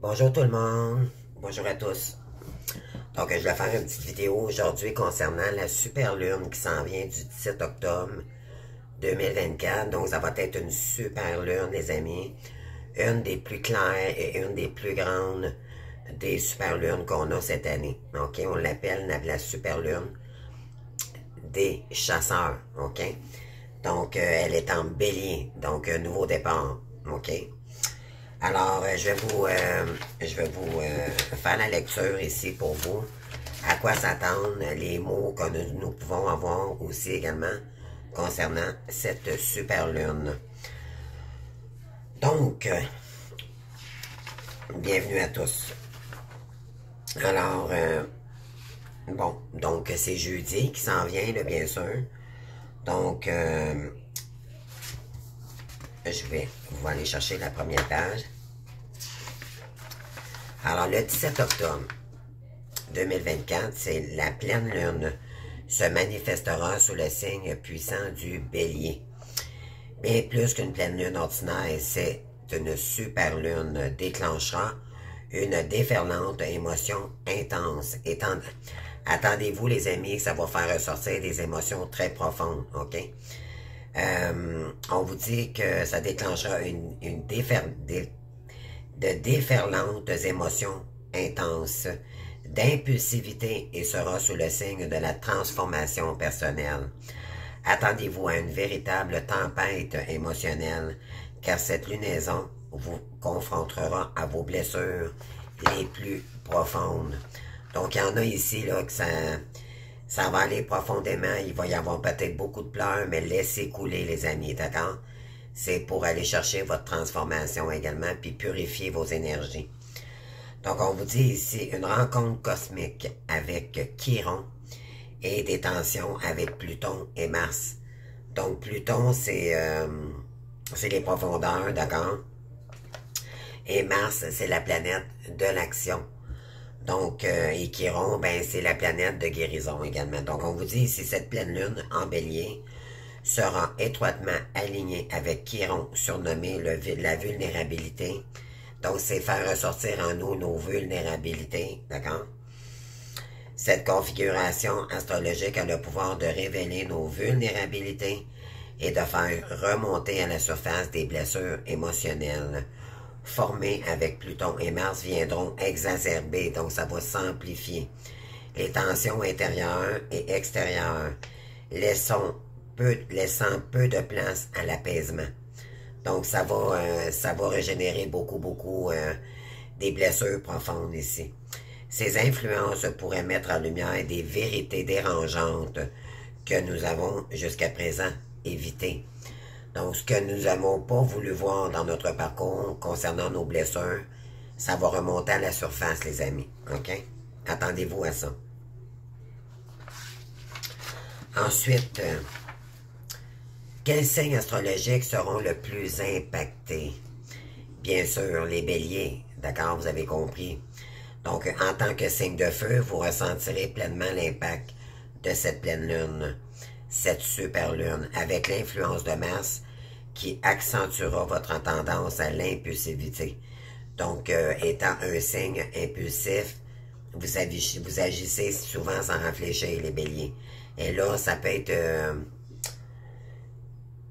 Bonjour tout le monde, bonjour à tous. Donc je vais faire une petite vidéo aujourd'hui concernant la super lune qui s'en vient du 17 octobre 2024. Donc ça va être une super lune les amis, une des plus claires et une des plus grandes des super lunes qu'on a cette année. Ok, on l'appelle la super lune des chasseurs. Ok, donc elle est en bélier, donc un nouveau départ. Ok. Alors, je vais vous faire la lecture ici pour vous. À quoi s'attendre, les mots que nous pouvons avoir aussi également concernant cette super lune. Donc, bienvenue à tous. Alors, bon, donc c'est jeudi qui s'en vient, là, bien sûr. Donc, vous allez chercher la première page. Alors, le 17 octobre 2024, c'est la pleine lune se manifestera sous le signe puissant du bélier. Bien plus qu'une pleine lune ordinaire, c'est une super lune déclenchera une déferlante émotion intense. Attendez-vous les amis que ça va faire ressortir des émotions très profondes, ok? On vous dit que ça déclenchera de déferlantes émotions intenses, d'impulsivité et sera sous le signe de la transformation personnelle. Attendez-vous à une véritable tempête émotionnelle, car cette lunaison vous confrontera à vos blessures les plus profondes. Donc, il y en a ici là que ça va aller profondément. Il va y avoir peut-être beaucoup de pleurs, mais laissez couler les amis, d'accord? C'est pour aller chercher votre transformation également, puis purifier vos énergies. Donc, on vous dit ici une rencontre cosmique avec Chiron et des tensions avec Pluton et Mars. Donc, Pluton, c'est les profondeurs, d'accord? Et Mars, c'est la planète de l'action. Donc, et Chiron, ben, c'est la planète de guérison également. Donc, on vous dit ici, cette pleine lune en bélier sera étroitement alignée avec Chiron, surnommé la vulnérabilité. Donc, c'est faire ressortir en nous nos vulnérabilités, d'accord? Cette configuration astrologique a le pouvoir de révéler nos vulnérabilités et de faire remonter à la surface des blessures émotionnelles formées avec Pluton et Mars viendront exacerber, donc ça va s'amplifier les tensions intérieures et extérieures, laissant peu de place à l'apaisement. Donc, ça va régénérer beaucoup des blessures profondes ici. Ces influences pourraient mettre en lumière des vérités dérangeantes que nous avons jusqu'à présent évitées. Donc, ce que nous n'avons pas voulu voir dans notre parcours concernant nos blessures, ça va remonter à la surface, les amis. OK? Attendez-vous à ça. Ensuite, quels signes astrologiques seront le plus impactés? Bien sûr, les béliers. D'accord, vous avez compris. Donc, en tant que signe de feu, vous ressentirez pleinement l'impact de cette pleine lune, cette super lune, avec l'influence de Mars qui accentuera votre tendance à l'impulsivité. Donc, étant un signe impulsif, vous agissez souvent sans réfléchir, les béliers. Et là, ça peut être...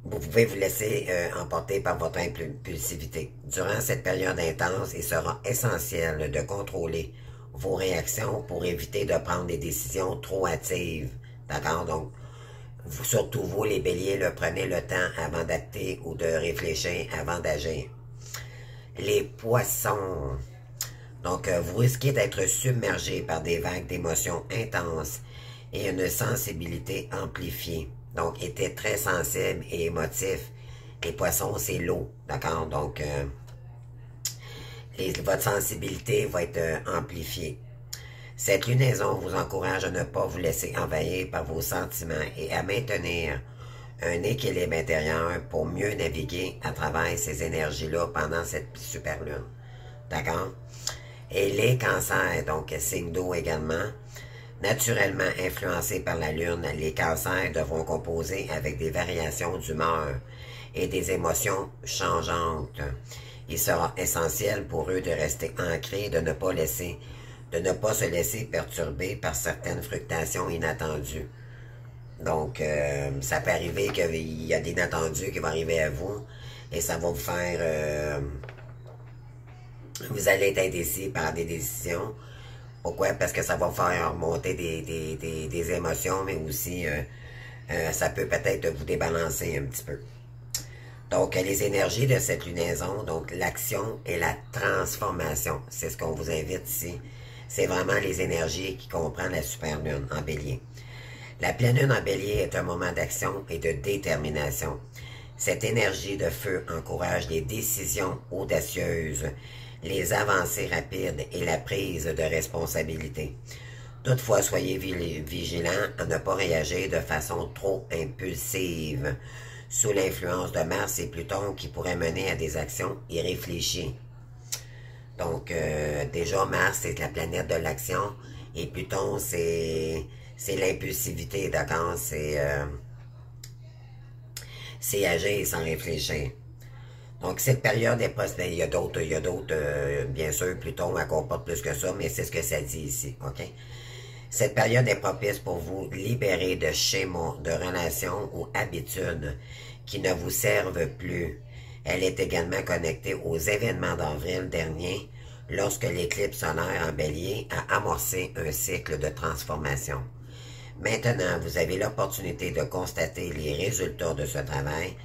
vous pouvez vous laisser emporter par votre impulsivité. Durant cette période intense, il sera essentiel de contrôler vos réactions pour éviter de prendre des décisions trop hâtives. D'accord? Donc, surtout vous, les béliers, prenez le temps avant d'acter ou de réfléchir avant d'agir. Les poissons. Donc, vous risquez d'être submergé par des vagues d'émotions intenses et une sensibilité amplifiée. Donc, était très sensible et émotif. Les poissons, c'est l'eau, d'accord? Donc, votre sensibilité va être amplifiée. Cette lunaison vous encourage à ne pas vous laisser envahir par vos sentiments et à maintenir un équilibre intérieur pour mieux naviguer à travers ces énergies-là pendant cette super lune. D'accord? Et les cancers, donc signe d'eau également, naturellement influencés par la lune, les cancers devront composer avec des variations d'humeur et des émotions changeantes. Il sera essentiel pour eux de rester ancrés, de ne pas se laisser perturber par certaines fluctuations inattendues. Donc, ça peut arriver qu'il y a des inattendus qui vont arriver à vous et ça va vous faire... vous allez être indécis par des décisions. Pourquoi? Parce que ça va vous faire remonter des émotions, mais aussi ça peut peut-être vous débalancer un petit peu. Donc, les énergies de cette lunaison, donc l'action et la transformation, c'est ce qu'on vous invite ici. C'est vraiment les énergies qui comprennent la super lune en bélier. La pleine lune en bélier est un moment d'action et de détermination. Cette énergie de feu encourage les décisions audacieuses, les avancées rapides et la prise de responsabilité. Toutefois, soyez vigilants à ne pas réagir de façon trop impulsive sous l'influence de Mars et Pluton qui pourrait mener à des actions irréfléchies. Donc, déjà, Mars, c'est la planète de l'action et Pluton, c'est l'impulsivité, d'accord? C'est agir sans réfléchir. Donc, cette période est pas... Il y a d'autres, bien sûr, Pluton, elle comporte plus que ça, mais c'est ce que ça dit ici, OK? Cette période est propice pour vous libérer de schémas, de relations ou habitudes qui ne vous servent plus. Elle est également connectée aux événements d'avril dernier, lorsque l'éclipse solaire en bélier a amorcé un cycle de transformation. Maintenant, vous avez l'opportunité de constater les résultats de ce travail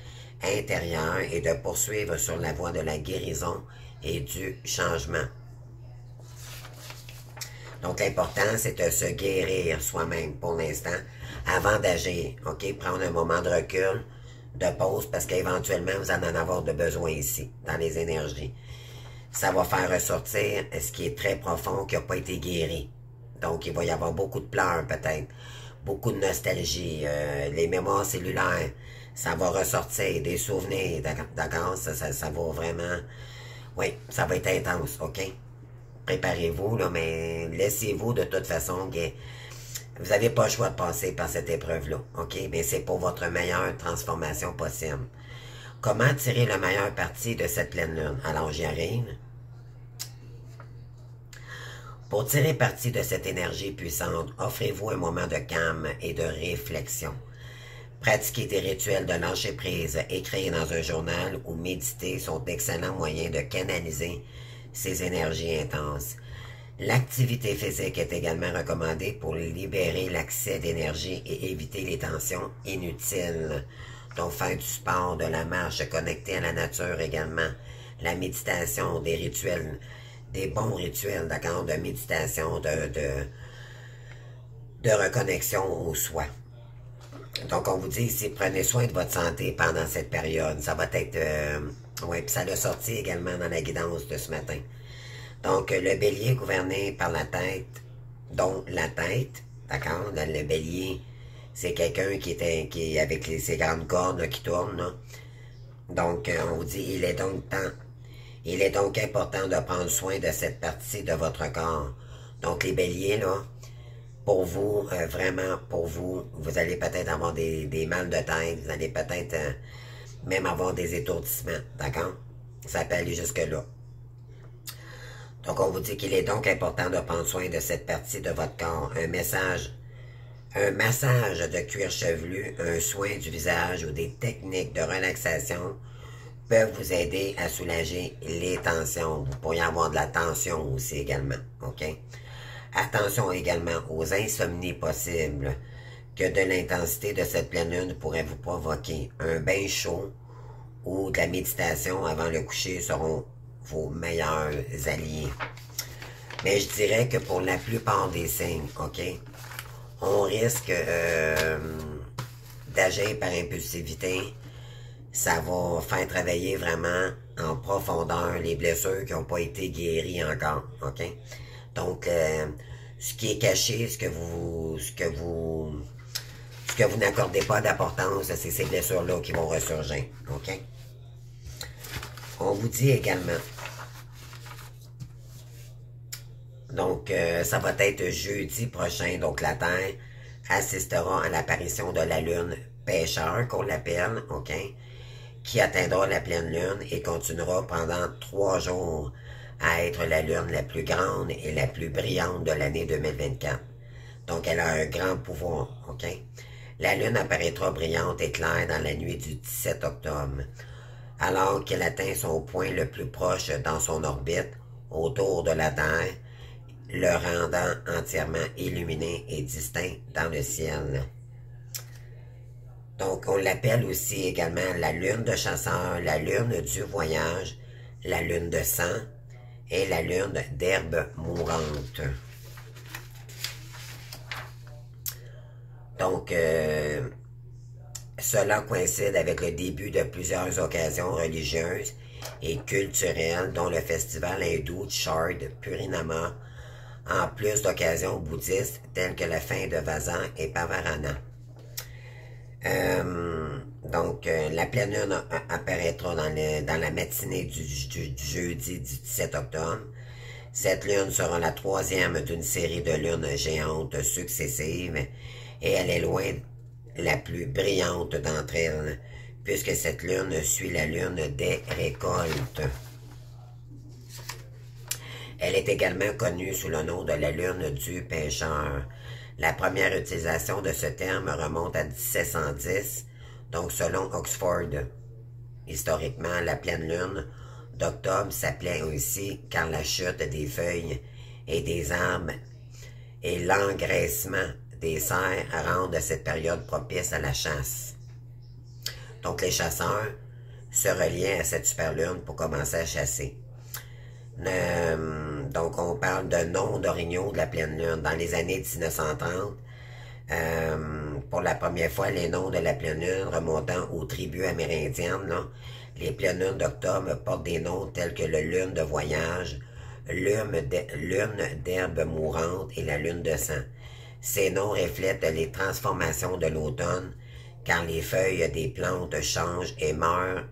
intérieur et de poursuivre sur la voie de la guérison et du changement. Donc, l'important, c'est de se guérir soi-même pour l'instant avant d'agir. OK? Prendre un moment de recul, de pause, parce qu'éventuellement, vous allez en avoir de besoin ici, dans les énergies. Ça va faire ressortir ce qui est très profond, qui n'a pas été guéri. Donc, il va y avoir beaucoup de pleurs, peut-être. Beaucoup de nostalgie. Les mémoires cellulaires, ça va ressortir. Des souvenirs, d'accord? Ça va vraiment... Oui, ça va être intense, OK? Préparez-vous, là, mais laissez-vous de toute façon. Vous n'avez pas le choix de passer par cette épreuve-là, OK? Mais c'est pour votre meilleure transformation possible. Comment tirer le meilleur parti de cette pleine lune? Alors, j'y arrive. Pour tirer parti de cette énergie puissante, offrez-vous un moment de calme et de réflexion. Pratiquer des rituels de lâcher-prise, écrire dans un journal ou méditer sont d'excellents moyens de canaliser ces énergies intenses. L'activité physique est également recommandée pour libérer l'accès d'énergie et éviter les tensions inutiles. Donc, faire du sport, de la marche, connecter à la nature également, la méditation, des rituels, des bons rituels, d'accord, de méditation, de reconnexion au soi. Donc, on vous dit ici, prenez soin de votre santé pendant cette période. Ça va être... oui, puis ça l'a sorti également dans la guidance de ce matin. Donc, le bélier gouverné par la tête, dont la tête, d'accord? Le bélier, c'est quelqu'un qui est avec ses grandes cordes là, qui tournent. Là. Donc, on vous dit, il est donc important de prendre soin de cette partie de votre corps. Donc, les béliers, là, pour vous, vraiment, pour vous, vous allez peut-être avoir des mal de tête, vous allez peut-être même avoir des étourdissements, d'accord? Ça peut aller jusque-là. Donc, on vous dit qu'il est donc important de prendre soin de cette partie de votre corps. Un massage de cuir chevelu, un soin du visage ou des techniques de relaxation peuvent vous aider à soulager les tensions. Vous pourriez avoir de la tension aussi également, OK? Attention également aux insomnies possibles que de l'intensité de cette pleine lune pourrait vous provoquer. Un bain chaud ou de la méditation avant le coucher seront vos meilleurs alliés. Mais je dirais que pour la plupart des signes, OK, on risque d'agir par impulsivité. Ça va faire travailler vraiment en profondeur les blessures qui n'ont pas été guéries encore, OK? Donc, ce qui est caché, ce que vous n'accordez pas d'importance, c'est ces blessures-là qui vont ressurgir, OK? On vous dit également, donc, ça va être jeudi prochain, donc la Terre assistera à l'apparition de la Lune pêcheur, qu'on l'appelle, OK? qui atteindra la pleine lune et continuera pendant 3 jours à être la lune la plus grande et la plus brillante de l'année 2024. Donc, elle a un grand pouvoir, OK? La lune apparaîtra brillante et claire dans la nuit du 17 octobre, alors qu'elle atteint son point le plus proche dans son orbite autour de la Terre, le rendant entièrement illuminé et distinct dans le ciel. Donc, on l'appelle aussi également la lune de chasseur, la lune du voyage, la lune de sang et la lune d'herbe mourante. Donc, cela coïncide avec le début de plusieurs occasions religieuses et culturelles, dont le festival hindou Chard Purinama, en plus d'occasions bouddhistes telles que la fin de Vazan et Pavarana. Donc, la pleine lune apparaîtra dans la matinée du jeudi du 17 octobre. Cette lune sera la 3e d'une série de lunes géantes successives et elle est loin la plus brillante d'entre elles, puisque cette lune suit la lune des récoltes. Elle est également connue sous le nom de la lune du pêcheur. La première utilisation de ce terme remonte à 1710, donc selon Oxford. Historiquement, la pleine lune d'octobre s'appelait aussi car la chute des feuilles et des arbres et l'engraissement des serres rendent cette période propice à la chasse. Donc les chasseurs se reliaient à cette superlune pour commencer à chasser. Donc on parle de noms d'orignaux de la pleine lune. Dans les années 1930, pour la première fois, les noms de la pleine lune remontant aux tribus amérindiennes, là, les pleines lunes d'octobre portent des noms tels que le lune de voyage, lune d'herbe mourante et la lune de sang. Ces noms reflètent les transformations de l'automne, car les feuilles des plantes changent et meurent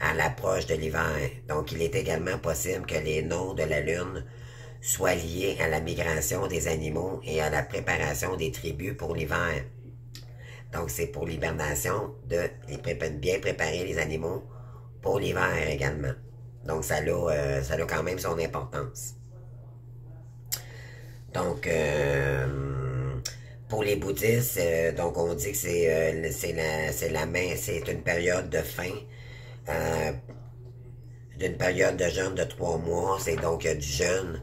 à l'approche de l'hiver. Donc, il est également possible que les noms de la lune soient liés à la migration des animaux et à la préparation des tribus pour l'hiver. Donc, c'est pour l'hibernation de bien préparer les animaux pour l'hiver également. Donc, ça a quand même son importance. Donc, pour les bouddhistes, donc on dit que c'est une période de fin, d'une période de jeûne de 3 mois. C'est donc du jeûne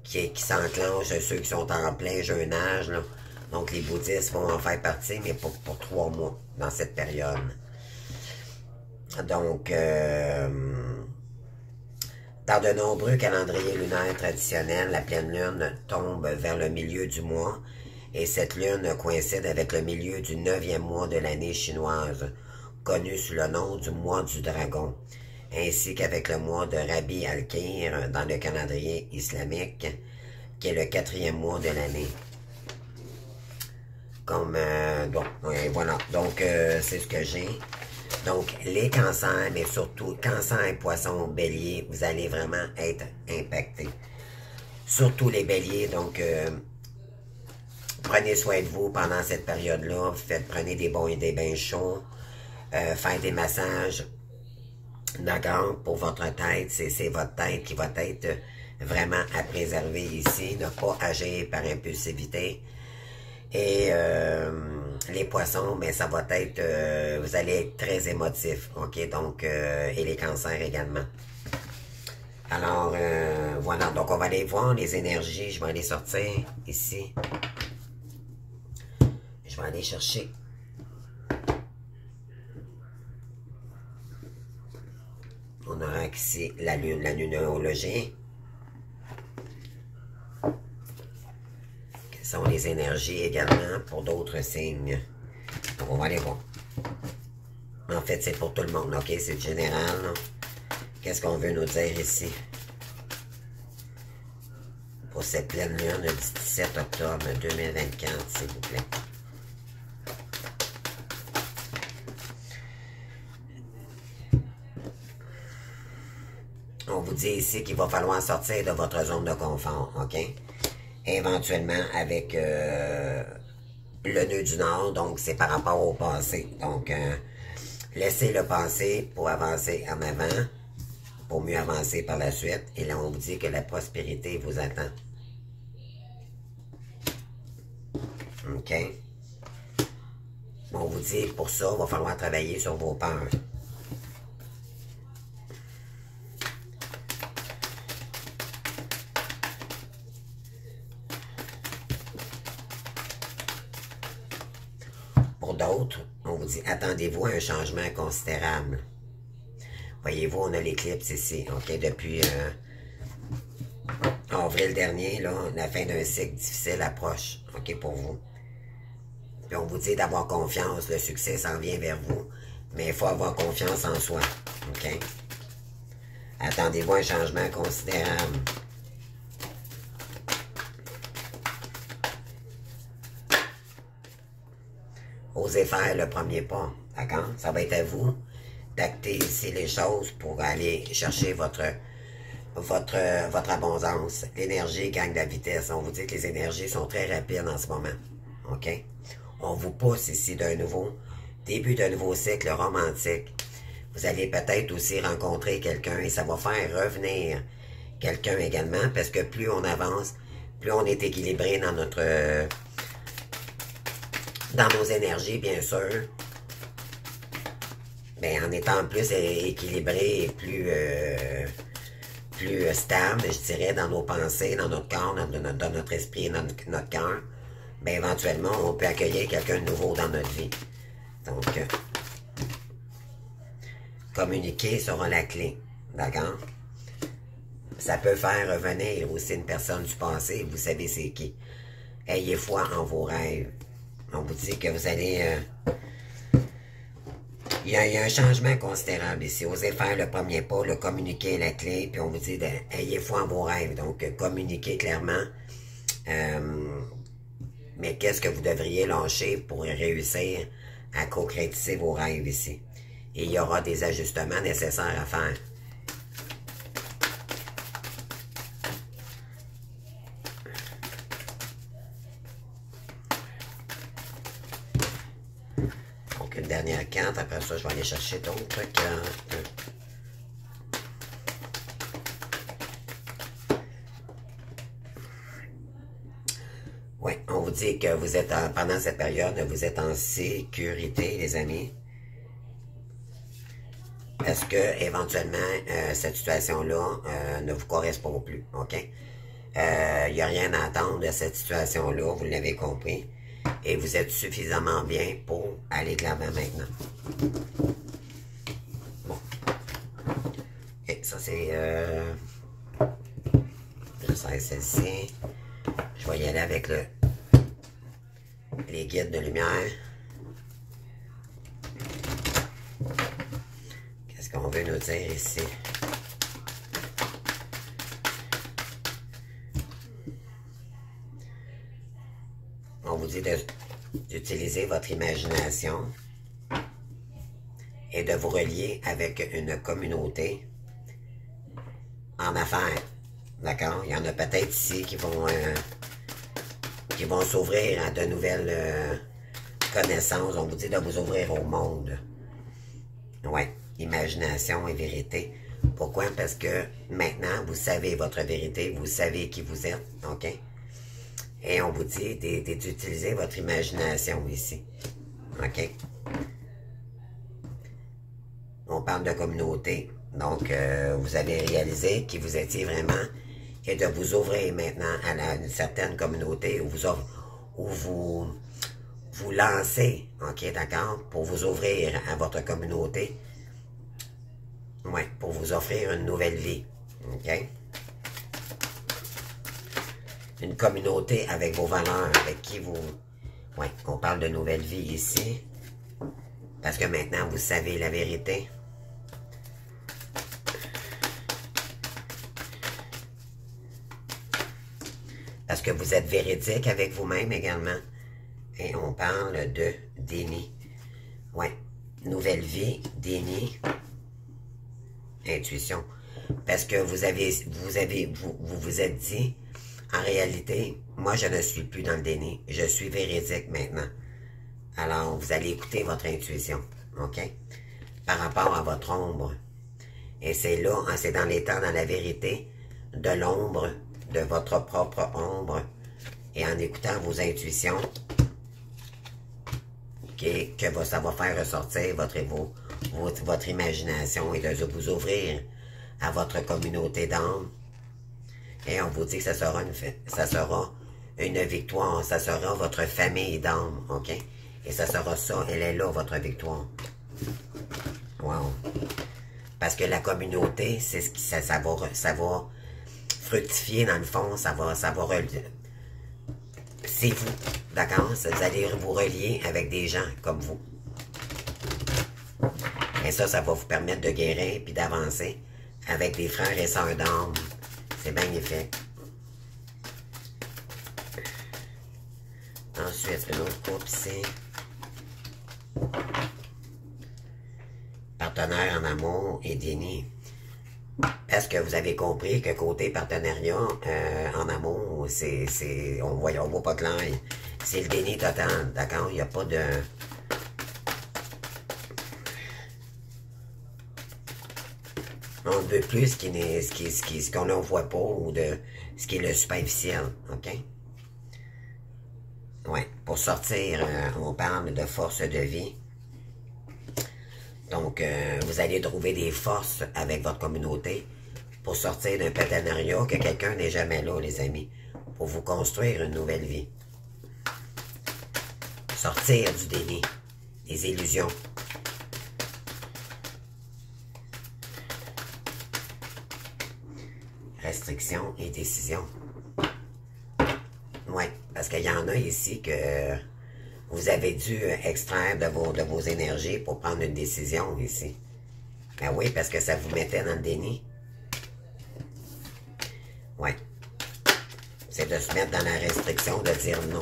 qui s'enclenche, ceux qui sont en plein jeûnage, là. Donc les bouddhistes vont en faire partie, mais pour 3 mois dans cette période. Donc, dans de nombreux calendriers lunaires traditionnels, la pleine lune tombe vers le milieu du mois et cette lune coïncide avec le milieu du 9e mois de l'année chinoise, connu sous le nom du mois du dragon, ainsi qu'avec le mois de Rabi al-Kir dans le calendrier islamique, qui est le 4e mois de l'année. Voilà, donc c'est ce que j'ai. Donc, les cancers, mais surtout cancer, poisson, bélier, vous allez vraiment être impactés. Surtout les béliers, donc prenez soin de vous pendant cette période-là. Prenez des bains chauds, faites des massages. D'accord, pour votre tête, c'est votre tête qui va être vraiment à préserver ici. Ne pas agir par impulsivité. Et les poissons, mais ça va être, vous allez être très émotif, ok, donc, et les cancers également. Alors, voilà, donc on va aller voir les énergies, je vais aller sortir ici. Je vais aller chercher. On aura ici la numérologie. Sont les énergies également pour d'autres signes. Donc, on va aller voir. En fait, c'est pour tout le monde, ok? C'est général. Qu'est-ce qu'on veut nous dire ici? Pour cette pleine lune du 17 octobre 2024, s'il vous plaît. On vous dit ici qu'il va falloir sortir de votre zone de confort, ok? Éventuellement avec le nœud du Nord, donc c'est par rapport au passé. Donc, Laissez le passé pour avancer en avant, pour mieux avancer par la suite. Et là, on vous dit que la prospérité vous attend. OK? On vous dit, pour ça, il va falloir travailler sur vos peurs. Pour d'autres, on vous dit, attendez-vous à un changement considérable. Voyez-vous, on a l'éclipse ici, OK? Depuis avril dernier, là, la fin d'un cycle difficile approche, OK, pour vous. Puis on vous dit d'avoir confiance, le succès s'en vient vers vous, mais il faut avoir confiance en soi, OK? Attendez-vous à un changement considérable. Osez faire le premier pas, d'accord? Ça va être à vous d'acter ici les choses pour aller chercher votre abondance. L'énergie gagne de la vitesse. On vous dit que les énergies sont très rapides en ce moment, OK? On vous pousse ici d'un début d'un nouveau cycle romantique. Vous allez peut-être aussi rencontrer quelqu'un et ça va faire revenir quelqu'un également parce que plus on avance, plus on est équilibré dans nos énergies, bien sûr. Ben, en étant plus équilibré et plus stable, je dirais, dans nos pensées, dans notre corps, dans notre esprit et dans notre cœur, ben, éventuellement, on peut accueillir quelqu'un de nouveau dans notre vie. Donc, communiquer sera la clé, d'accord? Ça peut faire revenir aussi une personne du passé, vous savez c'est qui. Ayez foi en vos rêves. On vous dit que vous allez... Il y a un changement considérable ici. Osez faire le premier pas, le communiquer est la clé, puis on vous dit ayez foi en vos rêves. Donc, communiquez clairement. Mais qu'est-ce que vous devriez lâcher pour réussir à concrétiser vos rêves ici? Et il y aura des ajustements nécessaires à faire. Donc, une dernière carte. Après ça, je vais aller chercher d'autres cartes. Oui, on vous dit que vous êtes pendant cette période, vous êtes en sécurité, les amis. Parce que, éventuellement, cette situation-là ne vous correspond plus, OK? Il n'y a rien à attendre de cette situation-là, vous l'avez compris. Et vous êtes suffisamment bien pour aller de l'avant maintenant. Bon. Et ça, c'est... je sers celle-ci. Je vais y aller avec les guides de lumière. Qu'est-ce qu'on veut nous dire ici? On vous dit d'utiliser votre imagination et de vous relier avec une communauté en affaires. D'accord? Il y en a peut-être ici qui vont s'ouvrir à de nouvelles connaissances. On vous dit de vous ouvrir au monde. Ouais, imagination et vérité. Pourquoi? Parce que maintenant, vous savez votre vérité, vous savez qui vous êtes, OK? Et on vous dit d'utiliser votre imagination ici, OK? On parle de communauté, donc vous avez réalisé qui vous étiez vraiment et de vous ouvrir maintenant à une certaine communauté où vous lancez, OK, d'accord, pour vous ouvrir à votre communauté, ouais, pour vous offrir une nouvelle vie, OK? Une communauté avec vos valeurs, avec qui vous... Ouais, on parle de nouvelle vie ici, parce que maintenant vous savez la vérité. Parce que vous êtes véridique avec vous-même également. Et on parle de déni. Ouais. Nouvelle vie, déni, intuition. Parce que vous vous êtes dit, en réalité, moi je ne suis plus dans le déni. Je suis véridique maintenant. Alors, vous allez écouter votre intuition. OK? par rapport à votre ombre. Et c'est là, c'est dans l'état, dans la vérité de l'ombre, de votre propre ombre, et en écoutant vos intuitions, que ça va faire ressortir votre imagination et de vous ouvrir à votre communauté d'âme. Et on vous dit que ça sera une victoire, ça sera votre famille d'âme, ok? Et ça sera ça, elle est là, votre victoire. Wow! Parce que la communauté, c'est ce qui ça va fructifier dans le fond, ça va c'est vous, d'accord? Vous allez vous relier avec des gens comme vous. Et ça va vous permettre de guérir puis d'avancer avec des frères et sœurs d'âme. C'est magnifique. Ensuite, une autre coupe ici. Partenaire en amour et déni. Est-ce que vous avez compris que côté partenariat en amour, on voit pas clair. C'est le déni total, d'accord? Il n'y a pas de... On ne veut plus ce qu'on ne voit pas ou de ce qui est le superficiel, ok? Ouais, pour sortir, on parle de force de vie. Donc, vous allez trouver des forces avec votre communauté pour sortir d'un partenariat que quelqu'un n'est jamais là, les amis, pour vous construire une nouvelle vie. Sortir du déni, des illusions. Restrictions et décisions. Oui, parce qu'il y en a ici que vous avez dû extraire de vos énergies pour prendre une décision ici. Ben oui, parce que ça vous mettait dans le déni. Oui. C'est de se mettre dans la restriction, de dire non.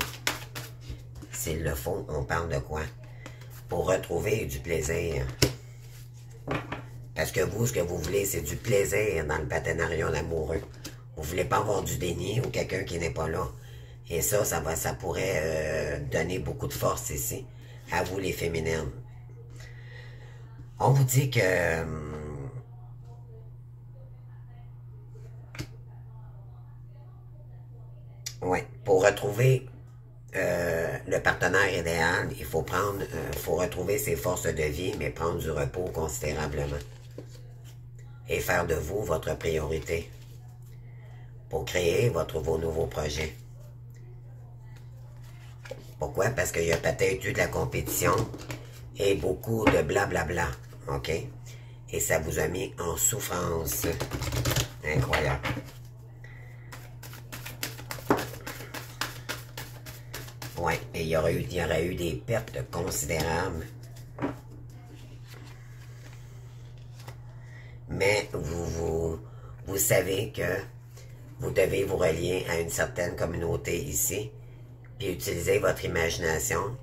S'il le faut, on parle de quoi? Pour retrouver du plaisir. Parce que vous, ce que vous voulez, c'est du plaisir dans le partenariat amoureux. Vous ne voulez pas avoir du déni ou quelqu'un qui n'est pas là. Et ça pourrait donner beaucoup de force ici, à vous les féminines. On vous dit que... ouais, pour retrouver le partenaire idéal, il faut retrouver ses forces de vie, mais prendre du repos considérablement. Et faire de vous votre priorité pour créer vos nouveaux projets. Pourquoi? Parce qu'il y a peut-être eu de la compétition et beaucoup de blablabla, ok? Et ça vous a mis en souffrance. Incroyable. Ouais, et il y aurait eu des pertes considérables. Mais vous savez que vous devez vous relier à une certaine communauté ici, puis utiliser votre imagination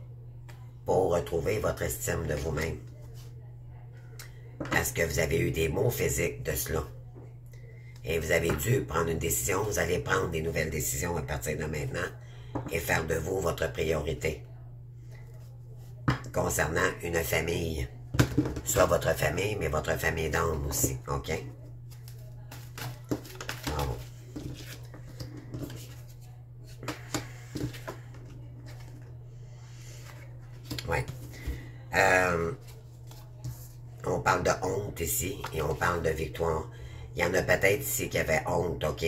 pour retrouver votre estime de vous-même. Parce que vous avez eu des mots physiques de cela. Et vous avez dû prendre une décision, vous allez prendre des nouvelles décisions à partir de maintenant et faire de vous votre priorité. Concernant une famille, soit votre famille, mais votre famille d'âme aussi, ok? Bravo. Ouais. On parle de honte ici et on parle de victoire. Il y en a peut-être ici qui avaient honte, ok,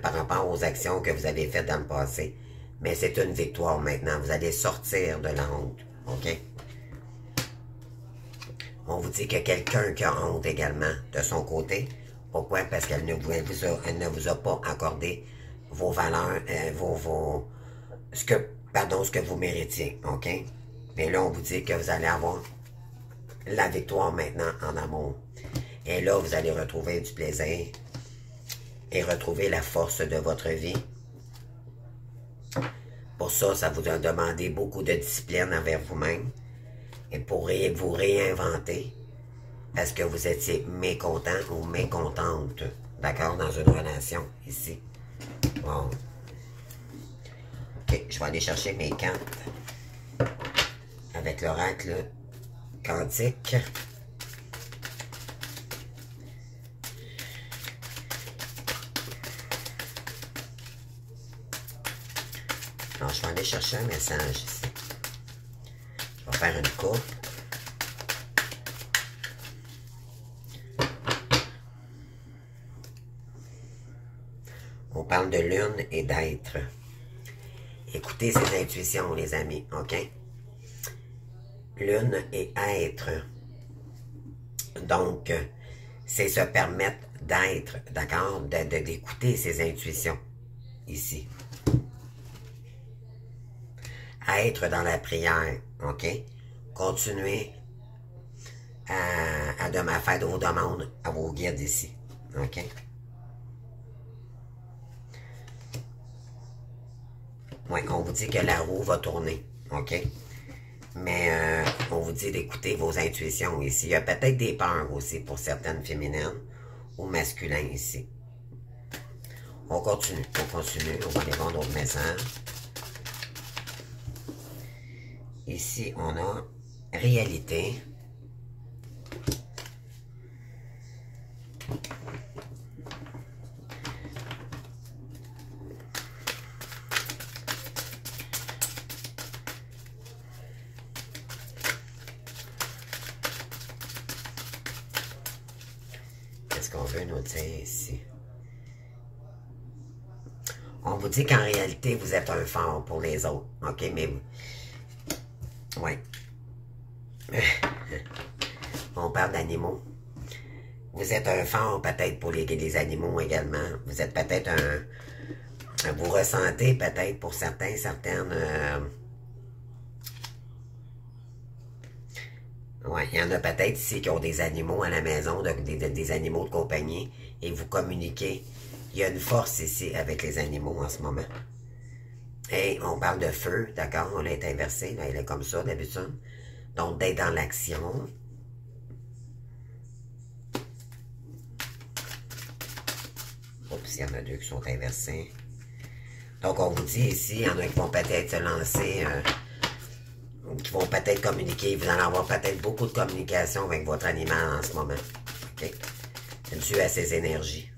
par rapport aux actions que vous avez faites dans le passé. Mais c'est une victoire maintenant. Vous allez sortir de la honte, ok? On vous dit que quelqu'un qui a honte également de son côté. Pourquoi? Parce qu'elle ne vous a pas accordé vos valeurs, ce que vous méritiez, ok? Mais là, on vous dit que vous allez avoir la victoire maintenant en amour. Et là, vous allez retrouver du plaisir et retrouver la force de votre vie. Pour ça, ça vous a demandé beaucoup de discipline envers vous-même et pour vous réinventer parce que vous étiez mécontent ou mécontente, d'accord, dans une relation ici. Bon. Ok, je vais aller chercher mes cartes avec l'oracle quantique. Alors, je vais aller chercher un message ici. Je vais faire une coupe. On parle de lune et d'être. Écoutez ses intuitions, les amis, OK? Lune et être. Donc, c'est se permettre d'être, d'accord? D'écouter ses intuitions, ici. Être dans la prière, OK? Continuez à faire de vos demandes à vos guides ici, OK? Oui, on vous dit que la roue va tourner, OK? Mais on vous dit d'écouter vos intuitions ici. Il y a peut-être des peurs aussi pour certaines féminines ou masculins ici. On continue, on va aller voir d'autres messages. Ici, on a réalité. Qu'est-ce qu'on veut nous dire ici? On vous dit qu'en réalité, vous êtes un phare pour les autres. OK, mais... Ouais. On parle d'animaux. Vous êtes un phare peut-être pour les animaux également. Vous êtes peut-être vous ressentez peut-être pour certaines... Ouais, il y en a peut-être ici qui ont des animaux à la maison, des animaux de compagnie, et vous communiquez. Il y a une force ici avec les animaux en ce moment. Et on parle de feu, d'accord? On l'a inversé, là, il est comme ça d'habitude. Donc, d'être dans l'action. Oups, il y en a deux qui sont inversés. Donc, on vous dit ici, il y en a qui vont peut-être se lancer, qui vont peut-être communiquer. Vous allez avoir peut-être beaucoup de communication avec votre animal en ce moment. OK? Dû à ses énergies.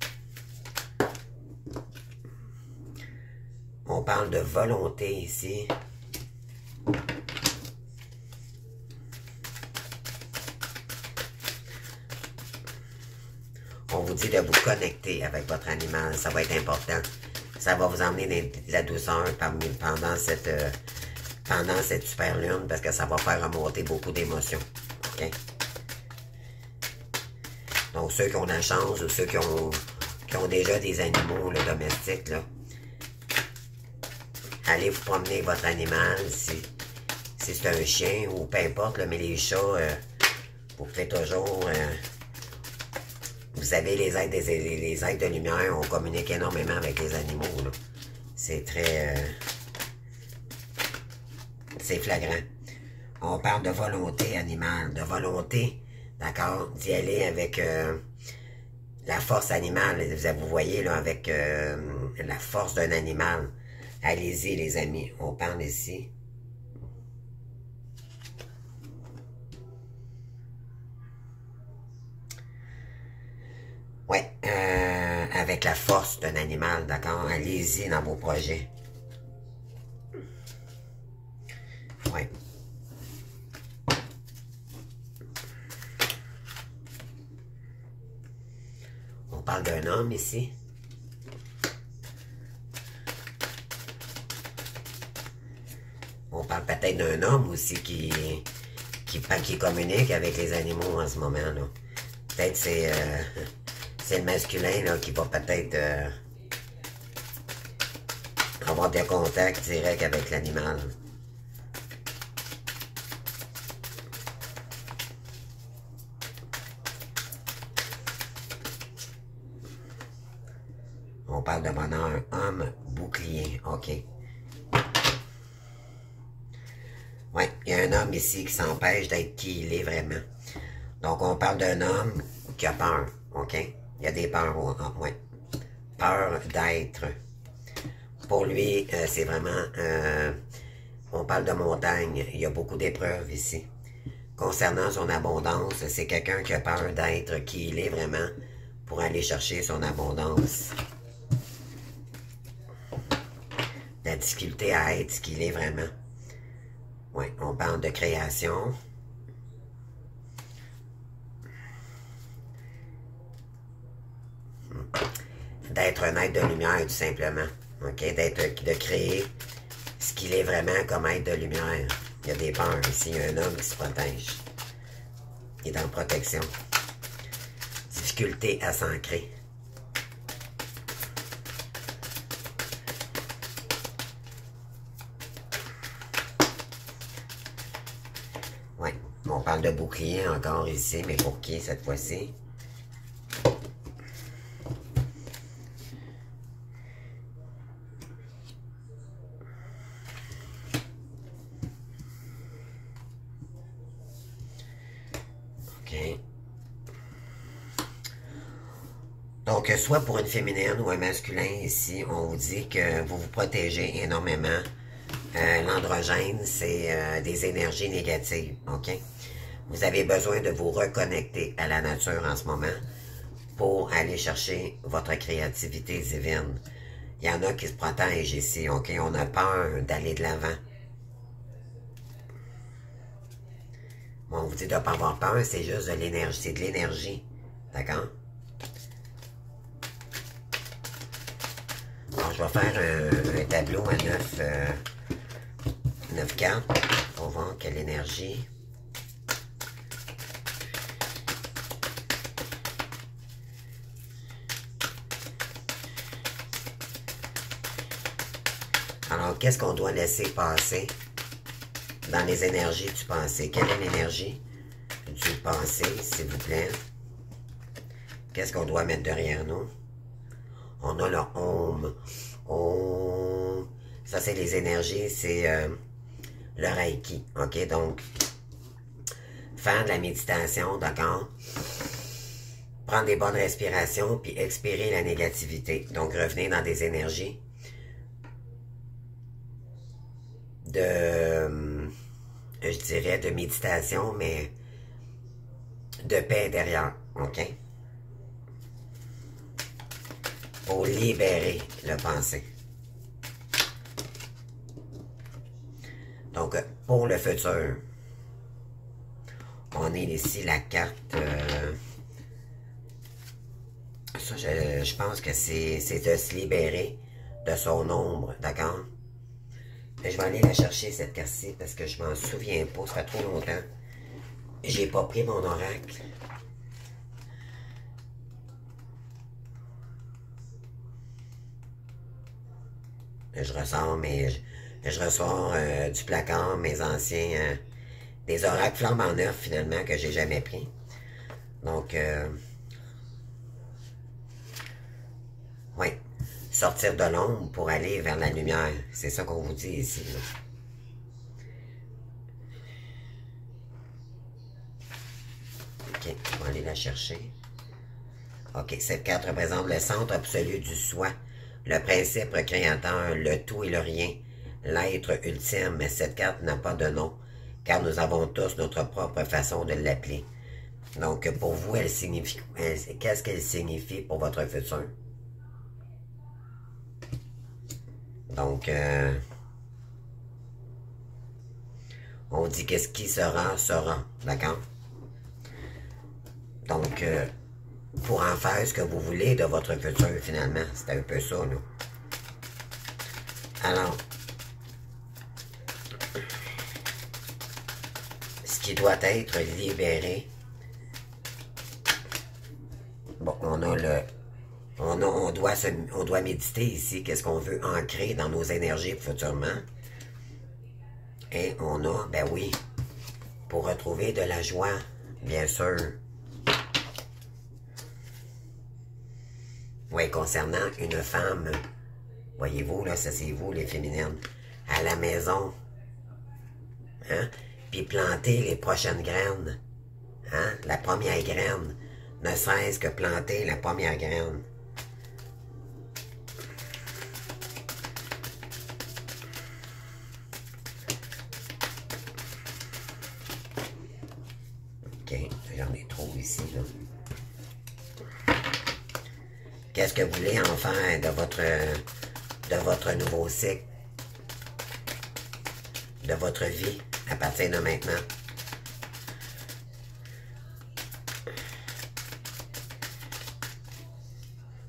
On parle de volonté ici. On vous dit de vous connecter avec votre animal. Ça va être important. Ça va vous emmener de la douceur pendant cette super lune parce que ça va faire remonter beaucoup d'émotions. OK? Donc, ceux qui ont la chance ou ceux qui ont déjà des animaux là, domestiques, là, allez vous promener avec votre animal, si c'est un chien ou peu importe, là, mais les chats, vous pouvez toujours... vous avez les aides de lumière, on communique énormément avec les animaux. C'est très... c'est flagrant. On parle de volonté animale, de volonté, d'accord, d'y aller avec la force animale. Vous voyez, là, avec la force d'un animal. Allez-y, les amis. On parle ici. Ouais, avec la force d'un animal, d'accord? Allez-y dans vos projets. Ouais. On parle d'un homme ici. On parle peut-être d'un homme aussi qui communique avec les animaux en ce moment, là. Peut-être c'est le masculin, là, qui va peut-être avoir des contacts directs avec l'animal. On parle de bonheur, homme, bouclier, OK. Ouais, il y a un homme ici qui s'empêche d'être qui il est vraiment. Donc, on parle d'un homme qui a peur, OK? Il y a des peurs, ouais. Peur d'être. Pour lui, c'est vraiment... on parle de montagne. Il y a beaucoup d'épreuves ici. Concernant son abondance, c'est quelqu'un qui a peur d'être qui il est vraiment pour aller chercher son abondance. la difficulté à être ce qu'il est vraiment. Oui, on parle de création. D'être un être de lumière, tout simplement. OK? De créer ce qu'il est vraiment comme être de lumière. Il y a des peurs ici. Il y a un homme qui se protège. Il est en protection. Difficulté à s'ancrer. Oui, on parle de bouclier encore ici, mais pour qui cette fois-ci? OK. Donc, soit pour une féminine ou un masculin ici, on vous dit que vous vous protégez énormément. L'androgène, c'est des énergies négatives, OK? Vous avez besoin de vous reconnecter à la nature en ce moment pour aller chercher votre créativité divine. Il y en a qui se protègent ici, OK? On a peur d'aller de l'avant. Bon, on vous dit de ne pas avoir peur, c'est juste de l'énergie, c'est de l'énergie, d'accord? Alors, je vais faire un tableau à 9 cartes pour voir quelle énergie. Alors, qu'est-ce qu'on doit laisser passer dans les énergies du passé? Quelle est l'énergie du passé, s'il vous plaît? Qu'est-ce qu'on doit mettre derrière nous? On a le Om. Om. Ça, c'est les énergies, c'est le Reiki. OK? Donc, faire de la méditation, d'accord? Prendre des bonnes respirations, puis expirer la négativité. Donc, revenez dans des énergies de, je dirais, de méditation, mais de paix intérieure. OK? Pour libérer le pensée. Donc, pour le futur, on est ici la carte... ça, je pense que c'est de se libérer de son ombre, d'accord? Je vais aller la chercher, cette carte-ci, parce que je m'en souviens pas, ça fait trop longtemps. J'ai pas pris mon oracle. Je ressors du placard mes anciens, des oracles flambant neufs finalement que j'ai jamais pris. Donc, oui, sortir de l'ombre pour aller vers la lumière. C'est ça qu'on vous dit ici. Là. OK, on va aller la chercher. OK, cette carte représente le centre absolu du soi. Le principe créateur, le tout et le rien, l'être ultime, mais cette carte n'a pas de nom, car nous avons tous notre propre façon de l'appeler. Donc, pour vous, elle signifie, qu'est-ce qu'elle signifie pour votre futur? Donc, on dit que ce qui sera, sera, d'accord? Donc, pour en faire ce que vous voulez de votre futur, finalement. C'est un peu ça, là. Alors, ce qui doit être libéré, bon, on doit méditer ici, qu'est-ce qu'on veut ancrer dans nos énergies futurement. Et on a, ben oui, pour retrouver de la joie, bien sûr. Oui, concernant une femme, voyez-vous, là, ça c'est vous, les féminines, à la maison, hein, puis planter les prochaines graines, hein, la première graine, ne serait-ce que planter la première graine. OK, j'en ai trop ici, là. Qu'est-ce que vous voulez en faire de votre nouveau cycle? de votre vie à partir de maintenant.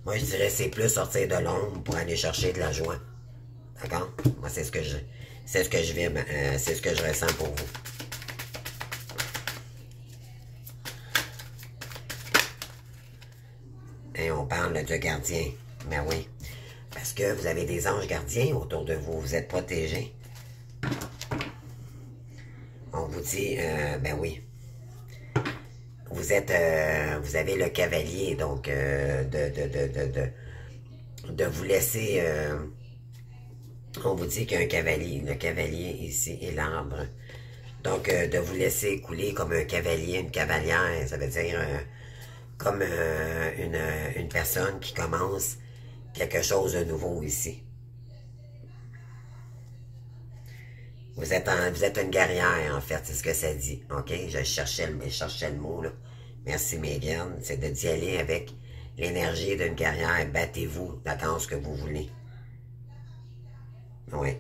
Moi, je dirais c'est plus sortir de l'ombre pour aller chercher de la joie. D'accord? Moi, c'est ce que je c'est ce que je vis, c'est ce que je ressens pour vous. Et on parle de gardien. Ben oui. Parce que vous avez des anges gardiens autour de vous. Vous êtes protégés. On vous dit, ben oui. Vous êtes, vous avez le cavalier, donc de vous laisser. On vous dit qu'il y a un cavalier. Le cavalier ici est l'arbre. Donc de vous laisser couler comme un cavalier, une cavalière, ça veut dire comme une personne qui commence quelque chose de nouveau ici. Vous êtes une guerrière, en fait, c'est ce que ça dit. OK? Je cherchais le mot, là. Merci, Megan. C'est d'y aller avec l'énergie d'une guerrière. Battez-vous, d'attendre ce que vous voulez. Oui.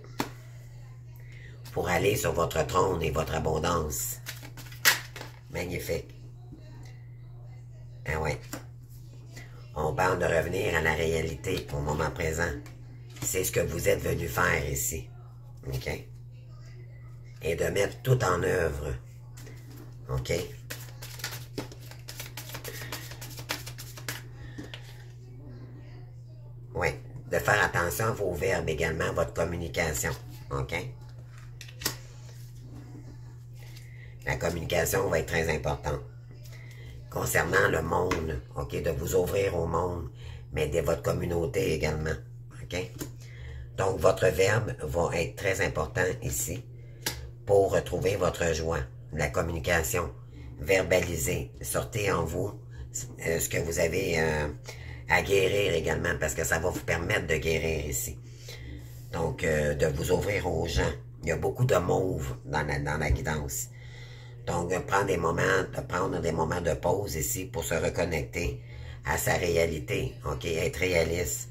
Pour aller sur votre trône et votre abondance. Magnifique. Ah ouais. On parle de revenir à la réalité au moment présent. C'est ce que vous êtes venu faire ici. OK? Et de mettre tout en œuvre. OK? Oui. De faire attention à vos verbes également, à votre communication. OK? La communication va être très importante. Concernant le monde, OK? De vous ouvrir au monde, mais de votre communauté également. OK? Donc, votre verbe va être très important ici pour retrouver votre joie, la communication, verbaliser, sortez en vous ce que vous avez à guérir également, parce que ça va vous permettre de guérir ici. Donc, de vous ouvrir aux gens. Il y a beaucoup de mauve dans la guidance. Donc, prendre des moments de pause ici pour se reconnecter à sa réalité, OK? Être réaliste